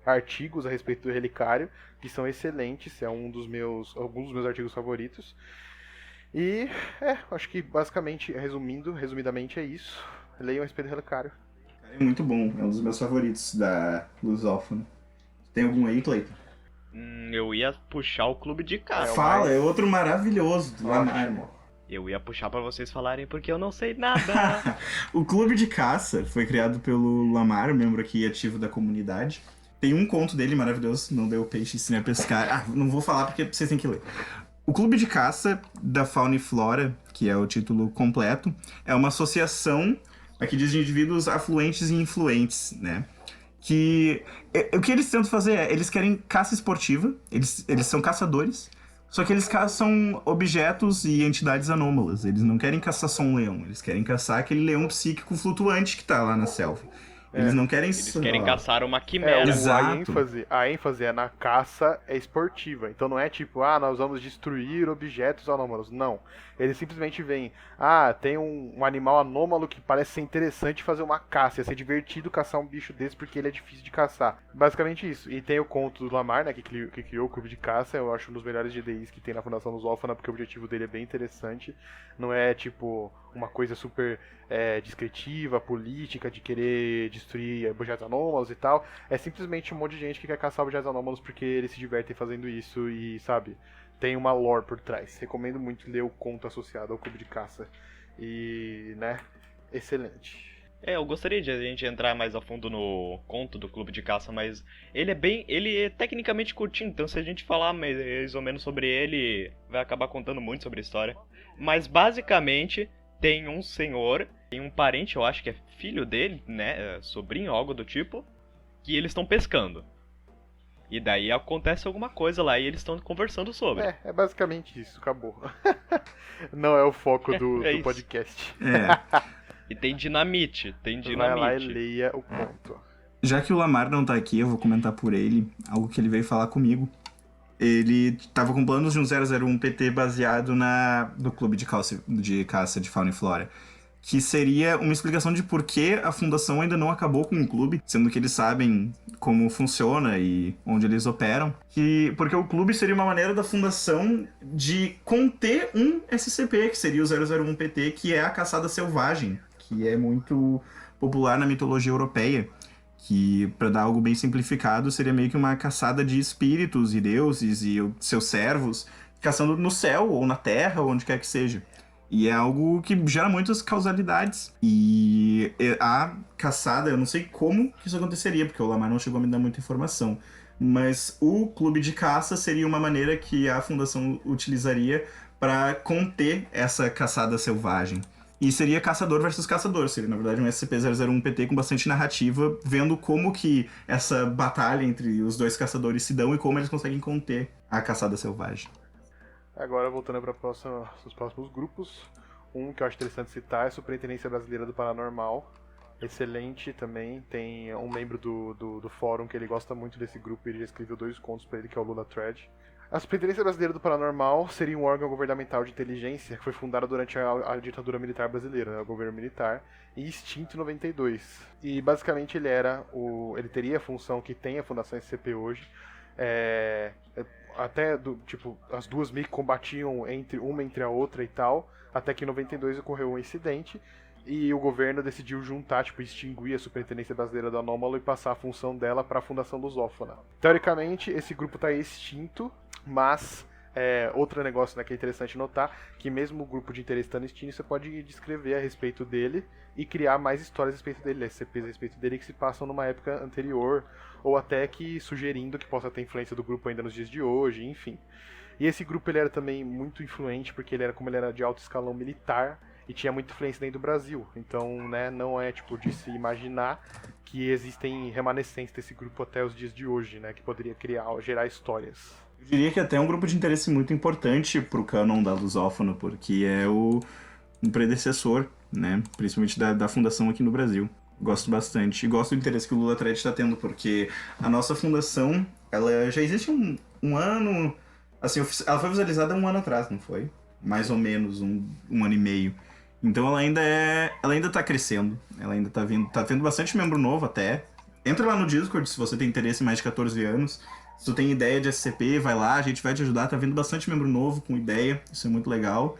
artigos a respeito do Relicário, que são excelentes, é alguns dos meus artigos favoritos. E, acho que basicamente, resumidamente é isso. Leiam a respeito do Relicário. É muito bom, é um dos meus favoritos da Lusófona. Tem algum aí, Cleiton? Eu ia puxar o Clube de Caça. Fala, é outro maravilhoso do Lamar. Eu ia puxar pra vocês falarem porque eu não sei nada. O Clube de Caça foi criado pelo Lamar, membro aqui ativo da comunidade. Tem um conto dele maravilhoso, Não Deu Peixe, Ensine a Pescar. Não vou falar porque vocês têm que ler. O Clube de Caça da Fauna e Flora, que é o título completo, é uma associação, aqui diz de indivíduos afluentes e influentes, né? O que eles tentam fazer eles querem caça esportiva, eles são caçadores, só que eles caçam objetos e entidades anômalas. Eles não querem caçar só um leão, eles querem caçar aquele leão psíquico flutuante que tá lá na selva. Eles não querem... Eles querem caçar uma quimera. A ênfase é na caça esportiva. Então não é tipo, nós vamos destruir objetos anômalos. Não. Eles simplesmente veem, tem um animal anômalo que parece ser interessante fazer uma caça. Ia ser divertido caçar um bicho desse porque ele é difícil de caçar. Basicamente isso. E tem o conto do Lamar, né, que criou o Clube de Caça. Eu acho um dos melhores GDIs que tem na Fundação Lusófona, porque o objetivo dele é bem interessante. Não é tipo uma coisa super descritiva, política, de querer destruir objetos anômalos e tal. É simplesmente um monte de gente que quer caçar objetos anômalos porque eles se divertem fazendo isso e, sabe, tem uma lore por trás. Recomendo muito ler o conto associado ao Clube de Caça. E, né, excelente. Eu gostaria de a gente entrar mais a fundo no conto do Clube de Caça, mas ele é tecnicamente curtinho, então se a gente falar mais ou menos sobre ele, vai acabar contando muito sobre a história. Mas basicamente tem um senhor, tem um parente, eu acho que é filho dele, né, sobrinho, algo do tipo, que eles estão pescando. E daí acontece alguma coisa lá e eles estão conversando sobre. É basicamente isso, acabou. Não é o foco do podcast. E tem dinamite. Vai lá e leia o conto. Já que o Lamar não tá aqui, eu vou comentar por ele algo que ele veio falar comigo. Ele tava com planos de um 001-PT baseado no Clube de Caça de Fauna e Flora, que seria uma explicação de por que a fundação ainda não acabou com o clube, sendo que eles sabem como funciona e onde eles operam. Porque o clube seria uma maneira da fundação de conter um SCP, que seria o 001-PT, que é a caçada selvagem, que é muito popular na mitologia europeia. Que, para dar algo bem simplificado, seria meio que uma caçada de espíritos e deuses e seus servos, caçando no céu ou na terra, ou onde quer que seja. E é algo que gera muitas causalidades. E a caçada, eu não sei como que isso aconteceria, porque o Lamar não chegou a me dar muita informação. Mas o clube de caça seria uma maneira que a fundação utilizaria para conter essa caçada selvagem. E seria caçador versus caçador, seria na verdade um SCP-001-PT com bastante narrativa, vendo como que essa batalha entre os dois caçadores se dão e como eles conseguem conter a caçada selvagem. Agora, voltando para os próximos grupos, um que eu acho interessante citar é a Superintendência Brasileira do Paranormal. Excelente também, tem um membro do fórum que ele gosta muito desse grupo, ele já escreveu 2 contos para ele, que é o Lula Thread. A Superintendência Brasileira do Paranormal seria um órgão governamental de inteligência que foi fundado durante a ditadura militar brasileira, né, o governo militar, e extinto em 92. E basicamente ele teria a função que tem a Fundação SCP hoje, as duas meio que combatiam entre a outra e tal, até que em 92 ocorreu um incidente e o governo decidiu juntar, extinguir a Superintendência Brasileira do Anômalo e passar a função dela para a Fundação Lusófona. Teoricamente, esse grupo está extinto, mas outro negócio, né, que é interessante notar, que mesmo o grupo de interesse estando extinto, você pode descrever a respeito dele e criar mais histórias a respeito dele, SCPs a respeito dele que se passam numa época anterior, ou até que sugerindo que possa ter influência do grupo ainda nos dias de hoje, enfim. E esse grupo ele era também muito influente, porque ele era de alto escalão militar, e tinha muita influência dentro do Brasil. Então, né, não é de se imaginar que existem remanescentes desse grupo até os dias de hoje, né, que poderia gerar histórias. Eu diria que até é um grupo de interesse muito importante pro canon da Lusófona, porque é um predecessor, né, principalmente da fundação aqui no Brasil. Gosto bastante. E gosto do interesse que o Lula Thread está tendo, porque a nossa fundação, ela já existe um ano... Assim, ela foi visualizada 1 ano atrás, não foi? Mais ou menos, um ano e meio. Então ela ainda tá crescendo. Ela ainda tá tendo bastante membro novo até. Entra lá no Discord se você tem interesse em mais de 14 anos. Se tu tem ideia de SCP, vai lá, a gente vai te ajudar. Tá vindo bastante membro novo com ideia. Isso é muito legal.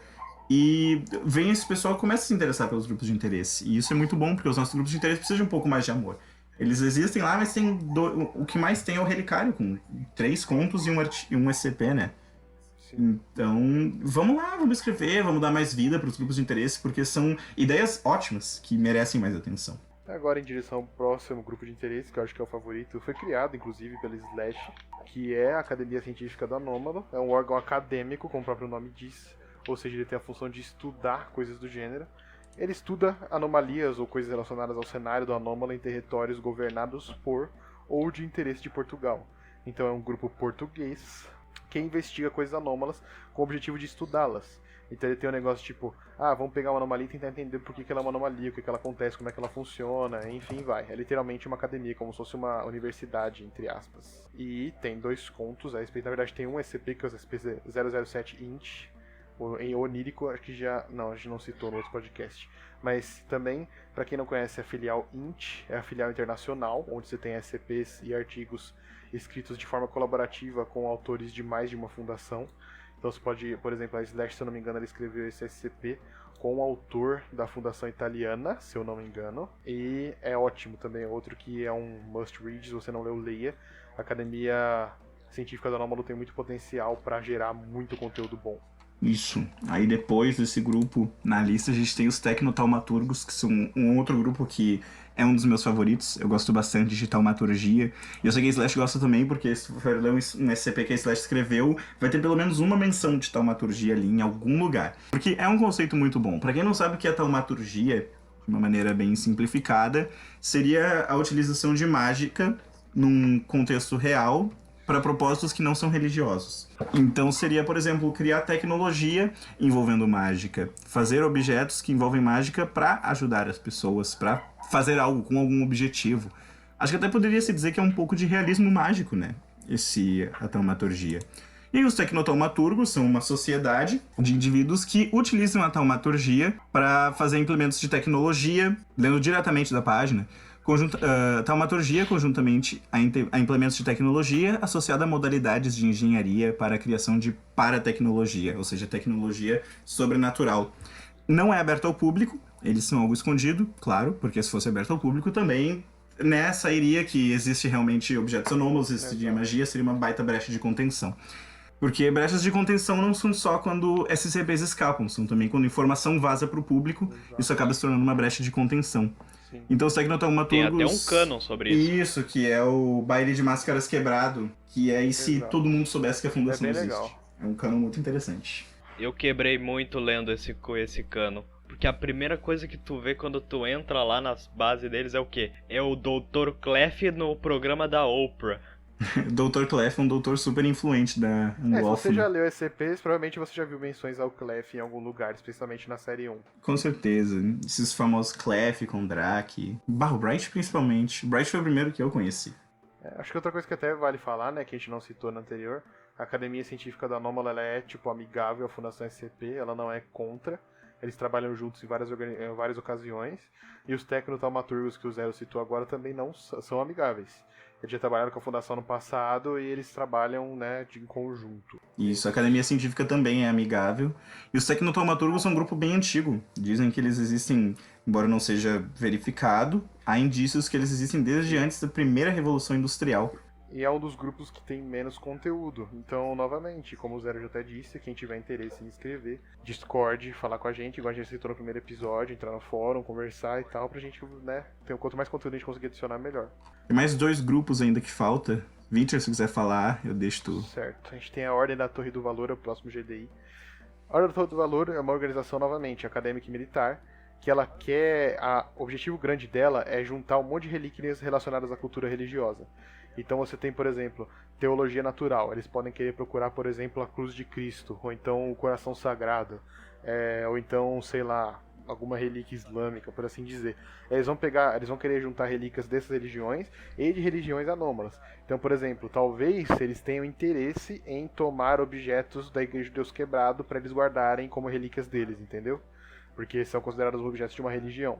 E vem esse pessoal que começa a se interessar pelos grupos de interesse. E isso é muito bom, porque os nossos grupos de interesse precisam de um pouco mais de amor. Eles existem lá, mas o que mais tem é o Relicário, com 3 contos e um SCP, né? Então, vamos lá, vamos escrever, vamos dar mais vida para os grupos de interesse, porque são ideias ótimas que merecem mais atenção. Agora, em direção ao próximo grupo de interesse, que eu acho que é o favorito, foi criado, inclusive, pela Slash, que é a Academia Científica do Anômalo. É um órgão acadêmico, como o próprio nome diz, ou seja, ele tem a função de estudar coisas do gênero. Ele estuda anomalias ou coisas relacionadas ao cenário do anômalo em territórios governados por ou de interesse de Portugal. Então, é um grupo português que investiga coisas anômalas com o objetivo de estudá-las. Então ele tem um negócio vamos pegar uma anomalia e tentar entender por que ela é uma anomalia, o que ela acontece, como é que ela funciona, enfim, vai. É literalmente uma academia, como se fosse uma universidade, entre aspas. E tem 2 contos a respeito, na verdade tem um SCP, que é o SCP-007 Int, em onírico, acho que a gente não citou no outro podcast. Mas também, para quem não conhece, a filial Int é a filial internacional, onde você tem SCPs e artigos escritos de forma colaborativa com autores de mais de uma fundação. Então você pode, por exemplo, a Slash, se eu não me engano, ela escreveu esse SCP com o autor da fundação italiana, se eu não me engano. E é ótimo também, é outro que é um must read, se você não leu, leia. A Academia Científica do Anômalo tem muito potencial para gerar muito conteúdo bom. Isso. Aí depois desse grupo, na lista, a gente tem os Tecnotaumaturgos, que são um outro grupo que é um dos meus favoritos. Eu gosto bastante de taumaturgia. E eu sei que a Slash gosta também, porque se for ler um SCP que a Slash escreveu, vai ter pelo menos uma menção de taumaturgia ali em algum lugar. Porque é um conceito muito bom. Pra quem não sabe o que é taumaturgia, de uma maneira bem simplificada, seria a utilização de mágica num contexto real para propósitos que não são religiosos. Então seria, por exemplo, criar tecnologia envolvendo mágica, fazer objetos que envolvem mágica para ajudar as pessoas, para fazer algo com algum objetivo. Acho que até poderia se dizer que é um pouco de realismo mágico, né? A taumaturgia. E os tecnotaumaturgos são uma sociedade de indivíduos que utilizam a taumaturgia para fazer implementos de tecnologia, lendo diretamente da página. Taumaturgia conjuntamente a implementos de tecnologia associada a modalidades de engenharia para a criação de paratecnologia, ou seja, tecnologia sobrenatural. Não é aberto ao público, eles são algo escondido, claro, porque se fosse aberto ao público também, né, sairia que existe realmente objetos anômalos, existiria magia, seria uma baita brecha de contenção. Porque brechas de contenção não são só quando SCPs escapam, são também quando informação vaza para o público, isso acaba se tornando uma brecha de contenção. Sim. Então os tecnotaumaturgos... Tem até um canon sobre isso. Isso, que é o baile de máscaras quebrado, que é se todo mundo soubesse que a fundação existe. Legal. É um canon muito interessante. Eu quebrei muito lendo esse canon. Porque a primeira coisa que tu vê quando tu entra lá nas bases deles é o quê? É o Dr. Clef no programa da Oprah. Dr. Clef é um doutor super influente da Se você anglófona. já leu SCPs, provavelmente você já viu menções ao Clef em algum lugar, especialmente na série 1. Com certeza. Esses famosos Clef com Drake. Barro Bright, principalmente. Bright foi o primeiro que eu conheci. Acho que outra coisa que até vale falar, né, que a gente não citou no anterior, a Academia Científica da Anômala, ela é, tipo, amigável à Fundação SCP, ela não é contra. Eles trabalham juntos em várias ocasiões. E os tecnotaumaturgos que o Zero citou agora também não são amigáveis. Eles já trabalharam com a Fundação no passado e eles trabalham, né, em conjunto. Isso, a Academia Científica também é amigável. E os Tecnotaumaturgos são um grupo bem antigo. Dizem que eles existem, embora não seja verificado, há indícios que eles existem desde antes da primeira Revolução Industrial. E é um dos grupos que tem menos conteúdo. Então, novamente, como o Zero já até disse, quem tiver interesse em inscrever, Discord, falar com a gente, igual a gente citou no primeiro episódio, entrar no fórum, conversar e tal, pra gente, né, ter quanto mais conteúdo a gente conseguir adicionar, melhor. Tem mais 2 grupos ainda que falta. Vinter, se quiser falar, eu deixo tu. Certo. A gente tem a Ordem da Torre do Valor, é o próximo GDI. A Ordem da Torre do Valor é uma organização, novamente, acadêmica e militar, que ela quer... O objetivo grande dela é juntar um monte de relíquias relacionadas à cultura religiosa. Então você tem, por exemplo, teologia natural. Eles podem querer procurar, por exemplo, a cruz de Cristo, ou então o coração sagrado, ou então, sei lá, alguma relíquia islâmica, por assim dizer. Eles vão querer juntar relíquias dessas religiões e de religiões anômalas. Então, por exemplo, talvez eles tenham interesse em tomar objetos da Igreja de Deus Quebrado para eles guardarem como relíquias deles, entendeu? Porque são considerados objetos de uma religião.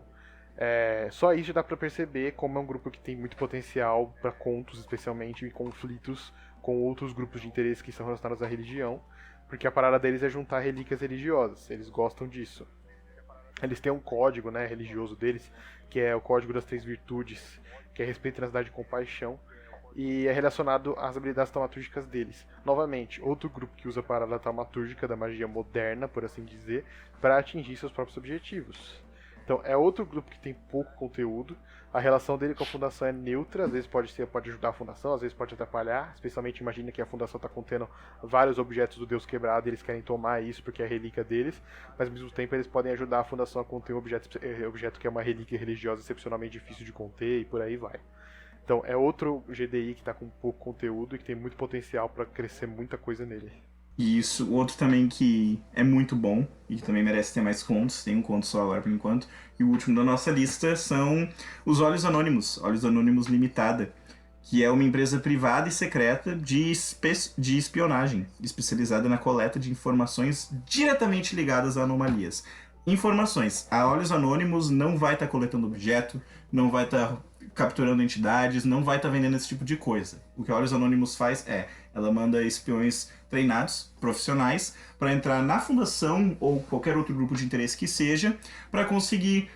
Só isso já dá pra perceber como é um grupo que tem muito potencial para contos, especialmente, e conflitos com outros grupos de interesse que são relacionados à religião, porque a parada deles é juntar relíquias religiosas, eles gostam disso. Eles têm um código, né, religioso deles, que é o Código das Três Virtudes, que é respeito, tenacidade e compaixão, e é relacionado às habilidades taumatúrgicas deles. Novamente, outro grupo que usa a parada taumatúrgica da magia moderna, por assim dizer, para atingir seus próprios objetivos. Então, é outro grupo que tem pouco conteúdo. A relação dele com a fundação é neutra, às vezes pode ajudar a fundação, às vezes pode atrapalhar. Especialmente, imagina que a fundação está contendo vários objetos do Deus Quebrado e eles querem tomar isso porque é a relíquia deles. Mas, ao mesmo tempo, eles podem ajudar a fundação a conter um objeto que é uma relíquia religiosa excepcionalmente difícil de conter e por aí vai. Então, é outro GDI que está com pouco conteúdo e que tem muito potencial para crescer muita coisa nele. E isso, outro também que é muito bom e que também merece ter mais contos, tem um conto só agora por enquanto, e o último da nossa lista são os Olhos Anônimos Limitada, que é uma empresa privada e secreta de espionagem, especializada na coleta de informações diretamente ligadas a anomalias. Informações. A Olhos Anônimos não vai estar coletando objeto, não vai estar capturando entidades, não vai estar vendendo esse tipo de coisa. O que a Olhos Anônimos faz ela manda espiões treinados, profissionais, para entrar na fundação ou qualquer outro grupo de interesse que seja, para conseguir,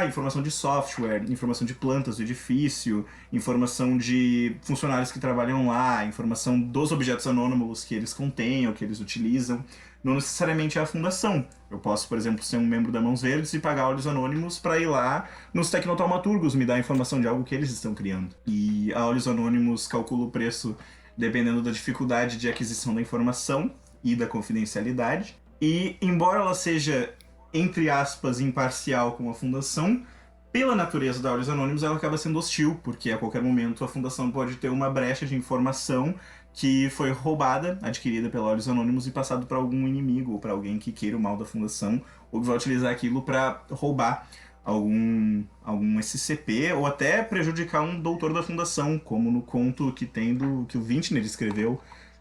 informação de software, informação de plantas do edifício, informação de funcionários que trabalham lá, informação dos objetos anônimos que eles contêm ou que eles utilizam. Não necessariamente é a fundação. Eu posso, por exemplo, ser um membro da Mãos Verdes e pagar Olhos Anônimos para ir lá nos Tecnotaumaturgos me dar informação de algo que eles estão criando. E a Olhos Anônimos calcula o preço dependendo da dificuldade de aquisição da informação e da confidencialidade. E, embora ela seja, entre aspas, imparcial com a fundação, pela natureza da Olhos Anônimos ela acaba sendo hostil, porque a qualquer momento a fundação pode ter uma brecha de informação que foi roubada, adquirida pela Olhos Anônimos e passado para algum inimigo ou para alguém que queira o mal da fundação ou que vai utilizar aquilo para roubar algum SCP ou até prejudicar um doutor da fundação, como no conto que o Vintner escreveu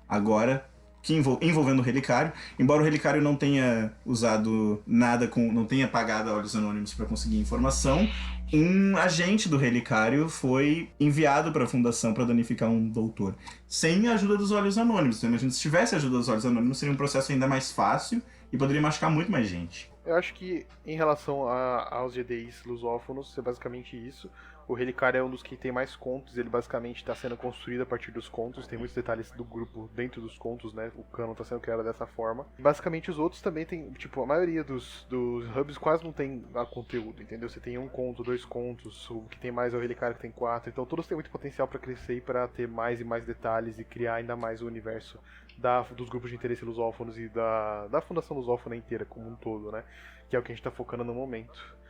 agora, que envolvendo o Relicário. Embora o Relicário não tenha usado nada não tenha pagado a Olhos Anônimos para conseguir informação, um agente do Relicário foi enviado para a fundação para danificar um doutor, sem a ajuda dos Olhos Anônimos. Então, imagina, se tivesse a ajuda dos Olhos Anônimos, seria um processo ainda mais fácil e poderia machucar muito mais gente. Eu acho que, em relação aos GDIs lusófonos, é basicamente isso. O Relicário é um dos que tem mais contos, ele basicamente está sendo construído a partir dos contos, tem muitos detalhes do grupo dentro dos contos, né? O canon está sendo criado dessa forma. Basicamente os outros também tem, tipo, a maioria dos hubs quase não tem conteúdo, entendeu? Você tem um conto, 2 contos, o que tem mais é o Relicário que tem 4, então todos têm muito potencial para crescer e para ter mais e mais detalhes e criar ainda mais o universo dos grupos de interesse lusófonos e da Fundação Lusófona inteira como um todo, né? Que é o que a gente está focando no momento.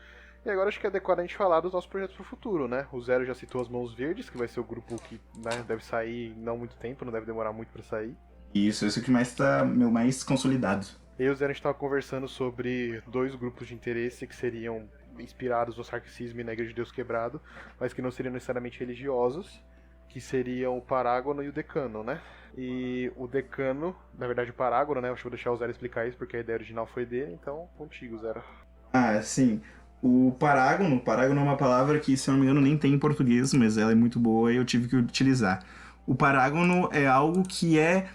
E agora acho que é adequado a gente falar dos nossos projetos pro futuro, né? O Zero já citou as Mãos Verdes, que vai ser o grupo que, né, deve sair em não muito tempo, não deve demorar muito pra sair. Isso, esse é o que mais tá mais consolidado. Eu e o Zero a gente tava conversando sobre 2 grupos de interesse que seriam inspirados no Sarxismo e na Igreja de Deus Quebrado, mas que não seriam necessariamente religiosos, que seriam o Parágono e o Decano, né? E o Decano, na verdade o Parágono, né? Eu vou deixar o Zero explicar isso, porque a ideia original foi dele, então contigo, Zero. Ah, sim. O parágono é uma palavra que, se eu não me engano, nem tem em português, mas ela é muito boa e eu tive que utilizar. O parágono é algo que é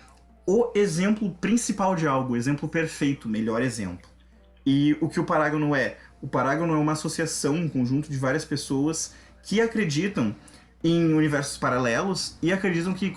o exemplo principal de algo, o exemplo perfeito, melhor exemplo. E o que o parágono é? O parágono é uma associação, um conjunto de várias pessoas que acreditam em universos paralelos e acreditam que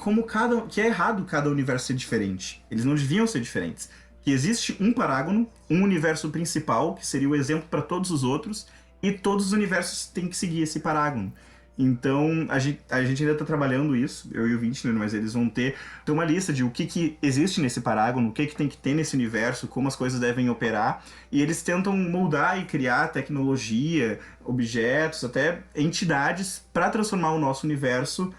que é errado cada universo ser diferente. Eles não deviam ser diferentes. Que existe um parágono, um universo principal, que seria o exemplo para todos os outros, e todos os universos têm que seguir esse parágono. Então, a gente ainda está trabalhando isso, eu e o Vintner, mas eles vão ter uma lista de o que existe nesse parágono, o que tem que ter nesse universo, como as coisas devem operar, e eles tentam moldar e criar tecnologia, objetos, até entidades, para transformar o nosso universo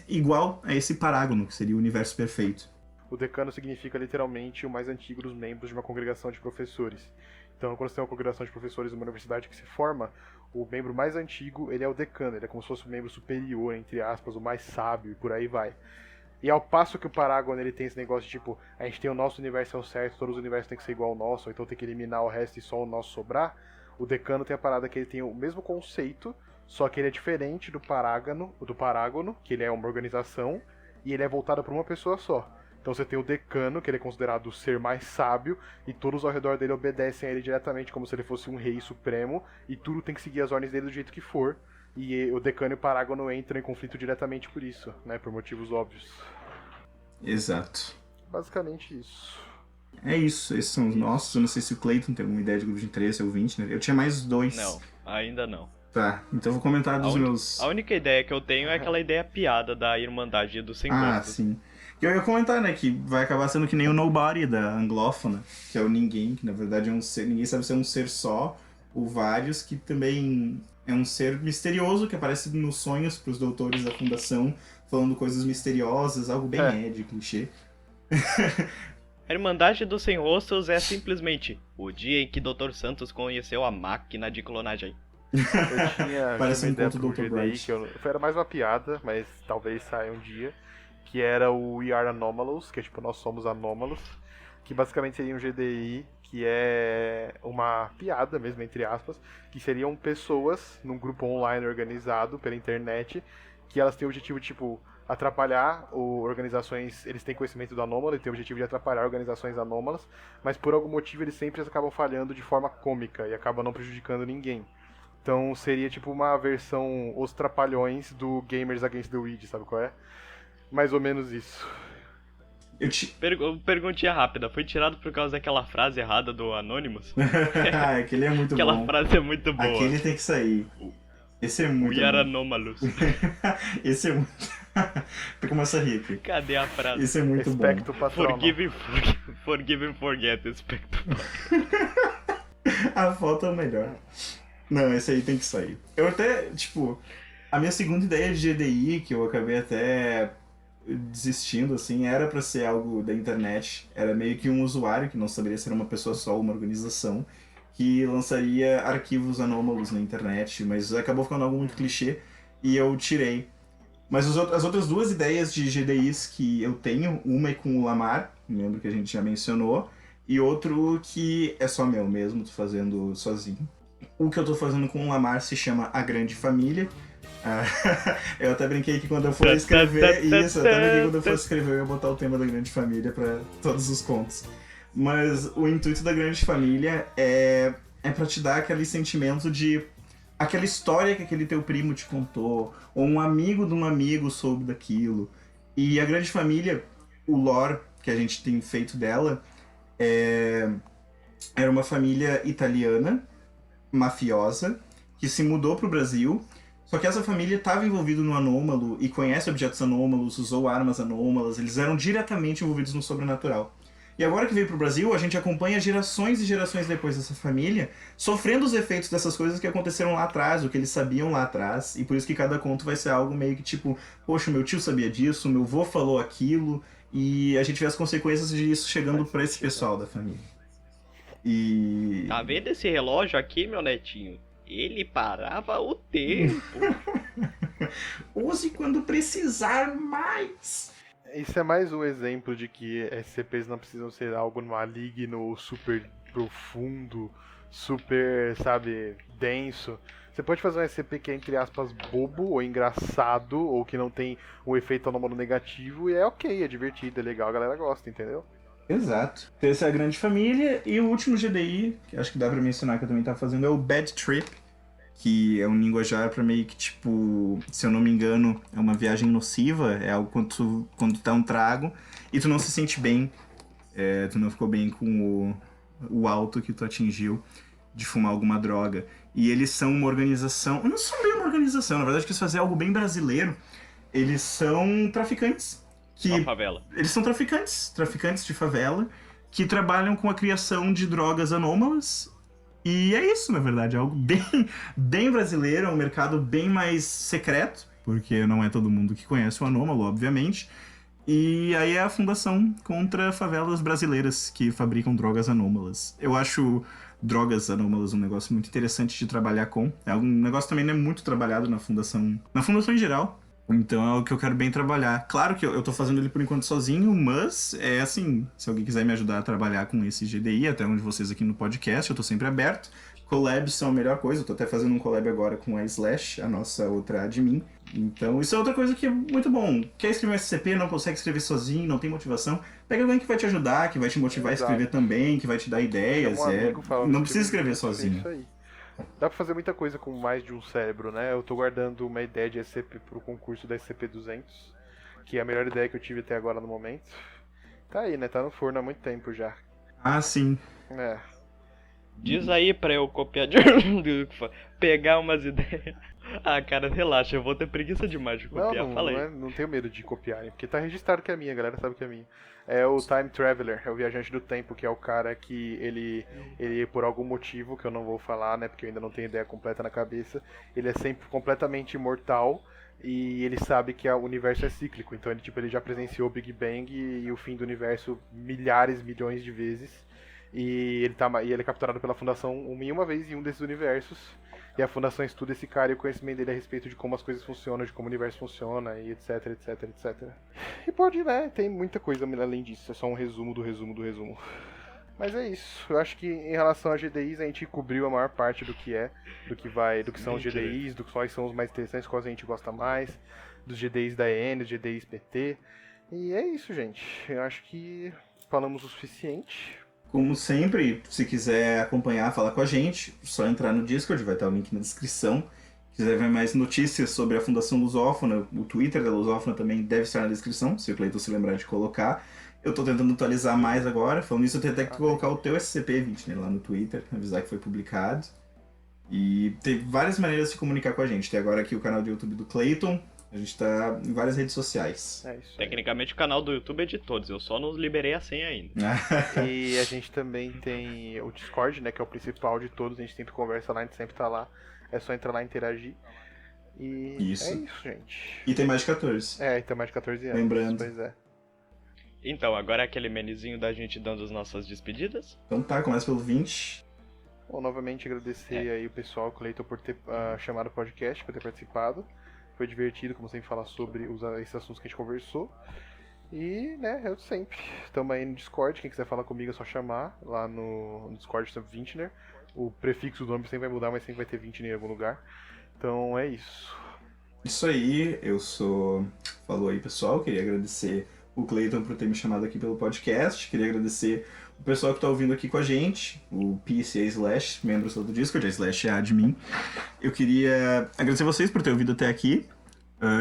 igual a esse parágono, que seria o universo perfeito. O decano significa literalmente o mais antigo dos membros de uma congregação de professores. Então, quando você tem uma congregação de professores numa universidade que se forma, o membro mais antigo, ele é o decano, ele é como se fosse o membro superior, entre aspas, o mais sábio, e por aí vai. E ao passo que o Parágono, ele tem esse negócio de, tipo, a gente tem o nosso universo é o certo, todos os universos têm que ser igual ao nosso, ou então tem que eliminar o resto e só o nosso sobrar, o decano tem a parada que ele tem o mesmo conceito, só que ele é diferente do Parágono, que ele é uma organização, e ele é voltado para uma pessoa só. Então você tem o decano, que ele é considerado o ser mais sábio, e todos ao redor dele obedecem a ele diretamente como se ele fosse um rei supremo, e tudo tem que seguir as ordens dele do jeito que for. E o decano e o parágono entram em conflito diretamente por isso, né? Por motivos óbvios. Exato. Basicamente isso. É isso, esses são os nossos. Eu não sei se o Clayton tem alguma ideia de grupo de interesse, ou 20, né? Eu tinha mais 2. Não, ainda não. Tá, então eu vou comentar dos meus... A única ideia que eu tenho é aquela ideia piada da Irmandade do Sem Rosto. Ah, sim. Eu ia comentar, né, que vai acabar sendo que nem o Nobody da anglófona, que é o ninguém, que na verdade é um ser, ninguém sabe se é um ser só, ou vários, que também é um ser misterioso, que aparece nos sonhos pros doutores da fundação, falando coisas misteriosas, algo bem Ed, clichê. A Irmandade dos Sem Rostos é simplesmente o dia em que Dr. Santos conheceu a máquina de clonagem. Eu tinha Parece uma um ideia conto pro do Dr. GDI, Bright. que era mais uma piada, mas talvez saia um dia, que era o We Are Anomalous, que é tipo, nós somos anômalos, que basicamente seria um GDI, que é uma piada mesmo, entre aspas, que seriam pessoas num grupo online organizado pela internet, que elas têm o objetivo, tipo, atrapalhar organizações, eles têm conhecimento do anômalo e têm o objetivo de atrapalhar organizações anômalas, mas por algum motivo eles sempre acabam falhando de forma cômica e acabam não prejudicando ninguém. Então seria tipo uma versão Os Trapalhões do Gamers Against the Weed, sabe qual é? Mais ou menos isso. Perguntinha rápida, foi tirado por causa daquela frase errada do Anonymous? Aquele é muito Aquela bom. frase é muito boa. Aquele tem que sair. Esse é muito We are bom. anomalous. Esse é muito... Começa a rir aqui. Cadê a frase? Esse é muito Expecto bom. Patronum. Forgive and forget, expecto. A foto é o melhor. Não, esse aí tem que sair. Eu até, tipo... A minha segunda ideia de GDI, que eu acabei até desistindo, assim, era pra ser algo da internet. Era meio que um usuário, que não saberia se era uma pessoa só ou uma organização, que lançaria arquivos anômalos na internet, mas acabou ficando algo muito clichê e eu tirei. Mas as outras duas ideias de GDIs que eu tenho, uma é com o Lamar, lembro que a gente já mencionou, e outro que é só meu mesmo, tô fazendo sozinho. O que eu tô fazendo com o Lamar se chama A Grande Família. Eu até brinquei que quando eu for escrever isso, eu até brinquei que quando eu for escrever eu ia botar o tema da Grande Família pra todos os contos. Mas o intuito da Grande Família é pra te dar aquele sentimento de aquela história que aquele teu primo te contou, ou um amigo de um amigo soube daquilo. E a Grande Família, o lore que a gente tem feito dela, era uma família italiana, mafiosa, que se mudou pro Brasil. Só que essa família estava envolvida no anômalo e conhece objetos anômalos, usou armas anômalas, eles eram diretamente envolvidos no sobrenatural. E agora que veio pro Brasil, a gente acompanha gerações e gerações depois dessa família sofrendo os efeitos dessas coisas que aconteceram lá atrás, o que eles sabiam lá atrás, e por isso que cada conto vai ser algo meio que tipo, poxa, meu tio sabia disso, meu avô falou aquilo, e a gente vê as consequências disso chegando pra esse pessoal da família. E... Tá vendo esse relógio aqui, meu netinho? Ele parava o tempo. Use quando precisar mais. Isso é mais um exemplo de que SCPs não precisam ser algo maligno, super profundo, super, sabe, denso. Você pode fazer um SCP que é, entre aspas, bobo ou engraçado, ou que não tem um efeito anômalo negativo, e é ok, é divertido, é legal, a galera gosta, entendeu? Exato. Então, essa é a Grande Família. E o último GDI, que acho que dá pra mencionar que eu também tava fazendo, é o Bad Trip, que é um linguajar pra meio que, tipo, se eu não me engano, é uma viagem nociva, é algo quando tu tá um trago e tu não se sente bem, tu não ficou bem com o alto que tu atingiu de fumar alguma droga. E eles são uma organização, não são bem uma organização, na verdade, que eles fazem algo bem brasileiro. Eles são traficantes. Uma favela. Eles são traficantes de favela, que trabalham com a criação de drogas anômalas. E é isso, na verdade, é algo bem brasileiro, é um mercado bem mais secreto, porque não é todo mundo que conhece o anômalo, obviamente. E aí é a fundação contra favelas brasileiras que fabricam drogas anômalas. Eu acho drogas anômalas um negócio muito interessante de trabalhar com. É um negócio também não é muito trabalhado na fundação em geral. Então é o que eu quero bem trabalhar. Claro que eu tô fazendo ele por enquanto sozinho, mas é assim, se alguém quiser me ajudar a trabalhar com esse GDI, até onde vocês aqui no podcast, eu tô sempre aberto. Collabs são a melhor coisa, eu tô até fazendo um collab agora com a Slash, a nossa outra admin. Então isso é outra coisa que é muito bom. Quer escrever um SCP, não consegue escrever sozinho, não tem motivação, pega alguém que vai te ajudar, que vai te motivar a escrever também, que vai te dar ideias. Não precisa escrever sozinho. É isso aí. Dá pra fazer muita coisa com mais de um cérebro, né? Eu tô guardando uma ideia de SCP pro concurso da SCP-200, que é a melhor ideia que eu tive até agora no momento. Tá aí, né? Tá no forno há muito tempo já. Ah, sim. É. Diz aí pra eu copiar de... pegar umas ideias. Ah, cara, relaxa, eu vou ter preguiça demais de copiar. Fala aí. Não tenho medo de copiarem, porque tá registrado que é minha, a galera sabe que é minha. É o Time Traveler, é o viajante do tempo, que é o cara que ele por algum motivo, que eu não vou falar, né, porque eu ainda não tenho ideia completa na cabeça, ele é sempre completamente imortal e ele sabe que o universo é cíclico, então ele já presenciou o Big Bang e o fim do universo milhares, milhões de vezes. E ele é capturado pela Fundação uma vez em um desses universos. E a Fundação estuda esse cara e o conhecimento dele a respeito de como as coisas funcionam, de como o universo funciona, e etc, etc, etc. E pode, né? Tem muita coisa além disso. É só um resumo do resumo do resumo. Mas é isso. Eu acho que em relação a GDIs a gente cobriu a maior parte do que são os GDIs, do que quais são os mais interessantes, quais a gente gosta mais, dos GDIs da EN, dos GDIs PT. E é isso, gente. Eu acho que falamos o suficiente. Como sempre, se quiser acompanhar, falar com a gente, só entrar no Discord, vai estar o link na descrição. Se quiser ver mais notícias sobre a Fundação Lusófona, o Twitter da Lusófona também deve estar na descrição, se o Cleiton se lembrar de colocar. Eu tô tentando atualizar mais agora, falando isso eu tenho até que colocar o teu SCP-20, né, lá no Twitter, avisar que foi publicado. E tem várias maneiras de se comunicar com a gente. Tem agora aqui o canal do YouTube do Cleiton. A gente tá em várias redes sociais. É isso aí. Tecnicamente o canal do YouTube é de todos, eu só não liberei a senha ainda. E a gente também tem o Discord, né, que é o principal de todos, a gente sempre conversa lá, a gente sempre tá lá. É só entrar lá e interagir. E isso. É isso, gente. E tem mais de 14. É, e tem mais de 14 anos. Lembrando. Pois é. Então, agora é aquele menuzinho da gente dando as nossas despedidas. Então tá, começa pelo 20. Bom, novamente agradecer aí o pessoal, o Cleiton, por ter chamado o podcast, por ter participado. Foi divertido, como sempre, falar sobre esses assuntos que a gente conversou. E, né, eu sempre. Estamos aí no Discord, quem quiser falar comigo é só chamar. Lá no Discord tem 20, né? O prefixo do nome sempre vai mudar, mas sempre vai ter 20 em algum lugar. Então é isso. Isso aí, falou aí, pessoal. Queria agradecer o Cleiton por ter me chamado aqui pelo podcast. Queria agradecer o pessoal que tá ouvindo aqui com a gente, o Peace e a Slash, membros do Discord, a Slash é a admin. Eu queria agradecer vocês por ter ouvido até aqui.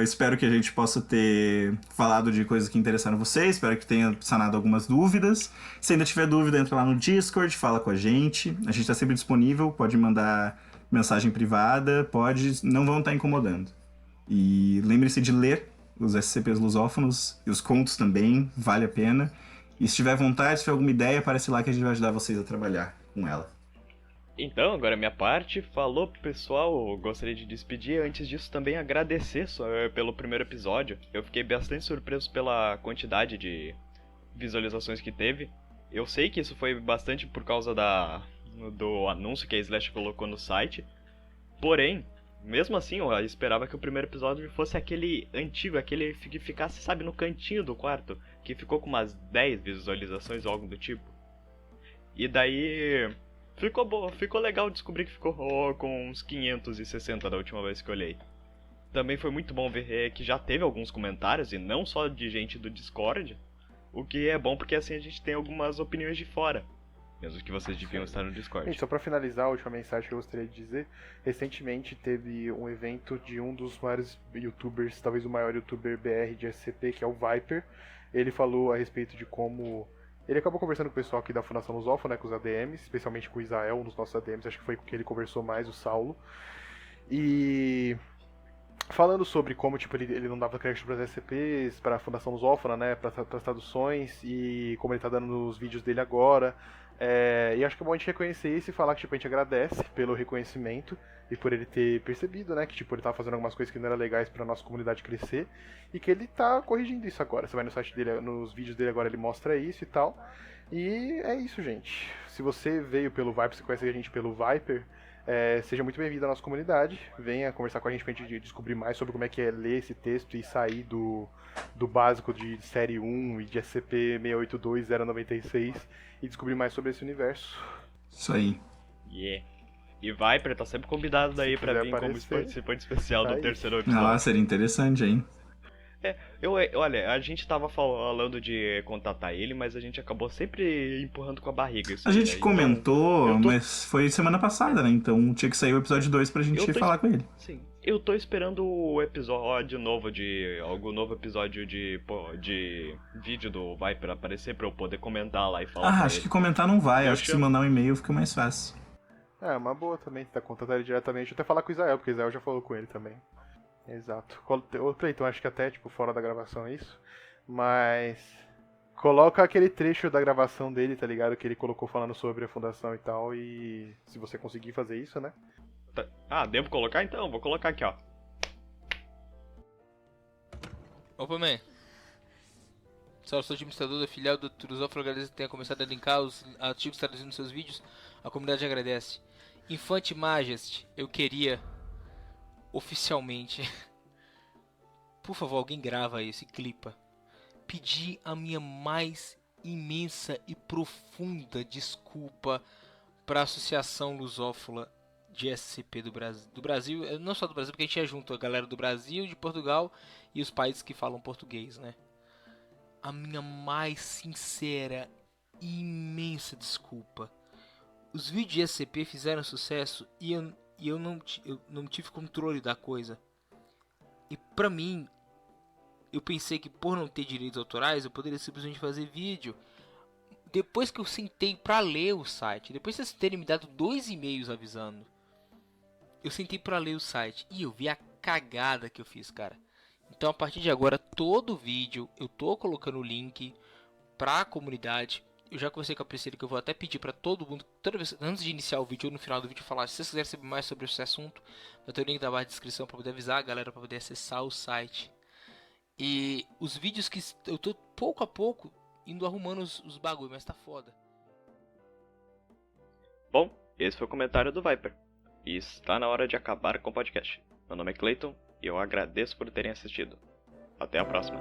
Espero que a gente possa ter falado de coisas que interessaram vocês, espero que tenha sanado algumas dúvidas. Se ainda tiver dúvida, entra lá no Discord, fala com a gente tá sempre disponível, pode mandar mensagem privada, não vão estar incomodando. E lembre-se de ler os SCPs lusófonos e os contos também, vale a pena. E se tiver vontade, se tiver alguma ideia, aparece lá que a gente vai ajudar vocês a trabalhar com ela. Então, agora a minha parte. Falou, pessoal. Eu gostaria de despedir. Antes disso, também agradecer pelo primeiro episódio. Eu fiquei bastante surpreso pela quantidade de visualizações que teve. Eu sei que isso foi bastante por causa do anúncio que a Slash colocou no site. Porém, mesmo assim, eu esperava que o primeiro episódio fosse aquele antigo, aquele que ficasse, sabe, no cantinho do quarto, que ficou com umas 10 visualizações ou algo do tipo. E daí ficou legal descobrir que ficou com uns 560 da última vez que eu olhei. Também foi muito bom ver que já teve alguns comentários, e não só de gente do Discord, o que é bom porque assim a gente tem algumas opiniões de fora. Mesmo que vocês deviam estar no Discord. E só pra finalizar, a última mensagem que eu gostaria de dizer: recentemente teve um evento de um dos maiores youtubers, talvez o maior youtuber BR de SCP, que é o Viper. Ele falou a respeito de como... Ele acabou conversando com o pessoal aqui da Fundação Lusófona, né, com os ADMs, especialmente com o Israel, um dos nossos ADMs, acho que foi com quem ele conversou mais, o Saulo. E... falando sobre como tipo, ele não dava crédito para as SCPs, para a Fundação Lusófona, né, para as traduções, e como ele tá dando nos vídeos dele agora. E acho que é bom a gente reconhecer isso e falar que tipo, a gente agradece pelo reconhecimento e por ele ter percebido, né, que tipo, ele tava fazendo algumas coisas que não eram legais pra nossa comunidade crescer e que ele tá corrigindo isso agora. Você vai no site dele, nos vídeos dele agora ele mostra isso e tal. E é isso, gente. Se você veio pelo Viper, você conhece a gente pelo Viper, seja muito bem-vindo à nossa comunidade. Venha conversar com a gente pra gente descobrir mais sobre como é que é ler esse texto e sair do básico de série 1 e de SCP-682-096 e descobrir mais sobre esse universo. Isso aí. Yeah. E Viper tá sempre convidado daí pra vir como participante especial do terceiro episódio. Ah, seria interessante, hein? Olha, a gente tava falando de contatar ele, mas a gente acabou sempre empurrando com a barriga. A gente comentou, mas foi semana passada, né? Então tinha que sair o episódio 2 pra gente falar com ele. Sim. Eu tô esperando o episódio novo algum novo episódio de vídeo do Viper aparecer pra eu poder comentar lá e falar. Acho que comentar não vai, acho que se mandar um e-mail fica mais fácil. Uma boa também, tentar contatar ele diretamente, até falar com o Israel, porque o Israel já falou com ele também. Exato. Então acho que até tipo fora da gravação é isso. Mas coloca aquele trecho da gravação dele, tá ligado? Que ele colocou falando sobre a fundação e tal. E se você conseguir fazer isso, né? Devo colocar então? Vou colocar aqui, ó. Opa, man. Sou administrador da filial do Lusófona, agradece que tenha começado a linkar os artigos traduzidos nos seus vídeos. A comunidade agradece. Infante Majesty, eu queria oficialmente, por favor, alguém grava isso e clipa, pedir a minha mais imensa e profunda desculpa para a Associação Lusófona de SCP do Brasil, não só do Brasil, porque a gente é junto a galera do Brasil, de Portugal e os países que falam português, né? A minha mais sincera e imensa desculpa. Os vídeos de SCP fizeram sucesso e eu não tive controle da coisa. E pra mim, eu pensei que por não ter direitos autorais, eu poderia simplesmente fazer vídeo. Depois que eu sentei pra ler o site, depois de vocês terem me dado 2 e-mails avisando, eu sentei pra ler o site e eu vi a cagada que eu fiz, cara. Então a partir de agora, todo vídeo eu tô colocando o link pra comunidade. Eu já conversei com a Priscila que eu vou até pedir pra todo mundo, toda vez, antes de iniciar o vídeo ou no final do vídeo, falar: se vocês quiserem saber mais sobre esse assunto, vai ter o link da barra de descrição pra poder avisar a galera, pra poder acessar o site. E os vídeos que eu tô pouco a pouco indo arrumando os bagulho, mas tá foda. Bom, esse foi o comentário do Viper. E está na hora de acabar com o podcast. Meu nome é Clayton e eu agradeço por terem assistido. Até a próxima.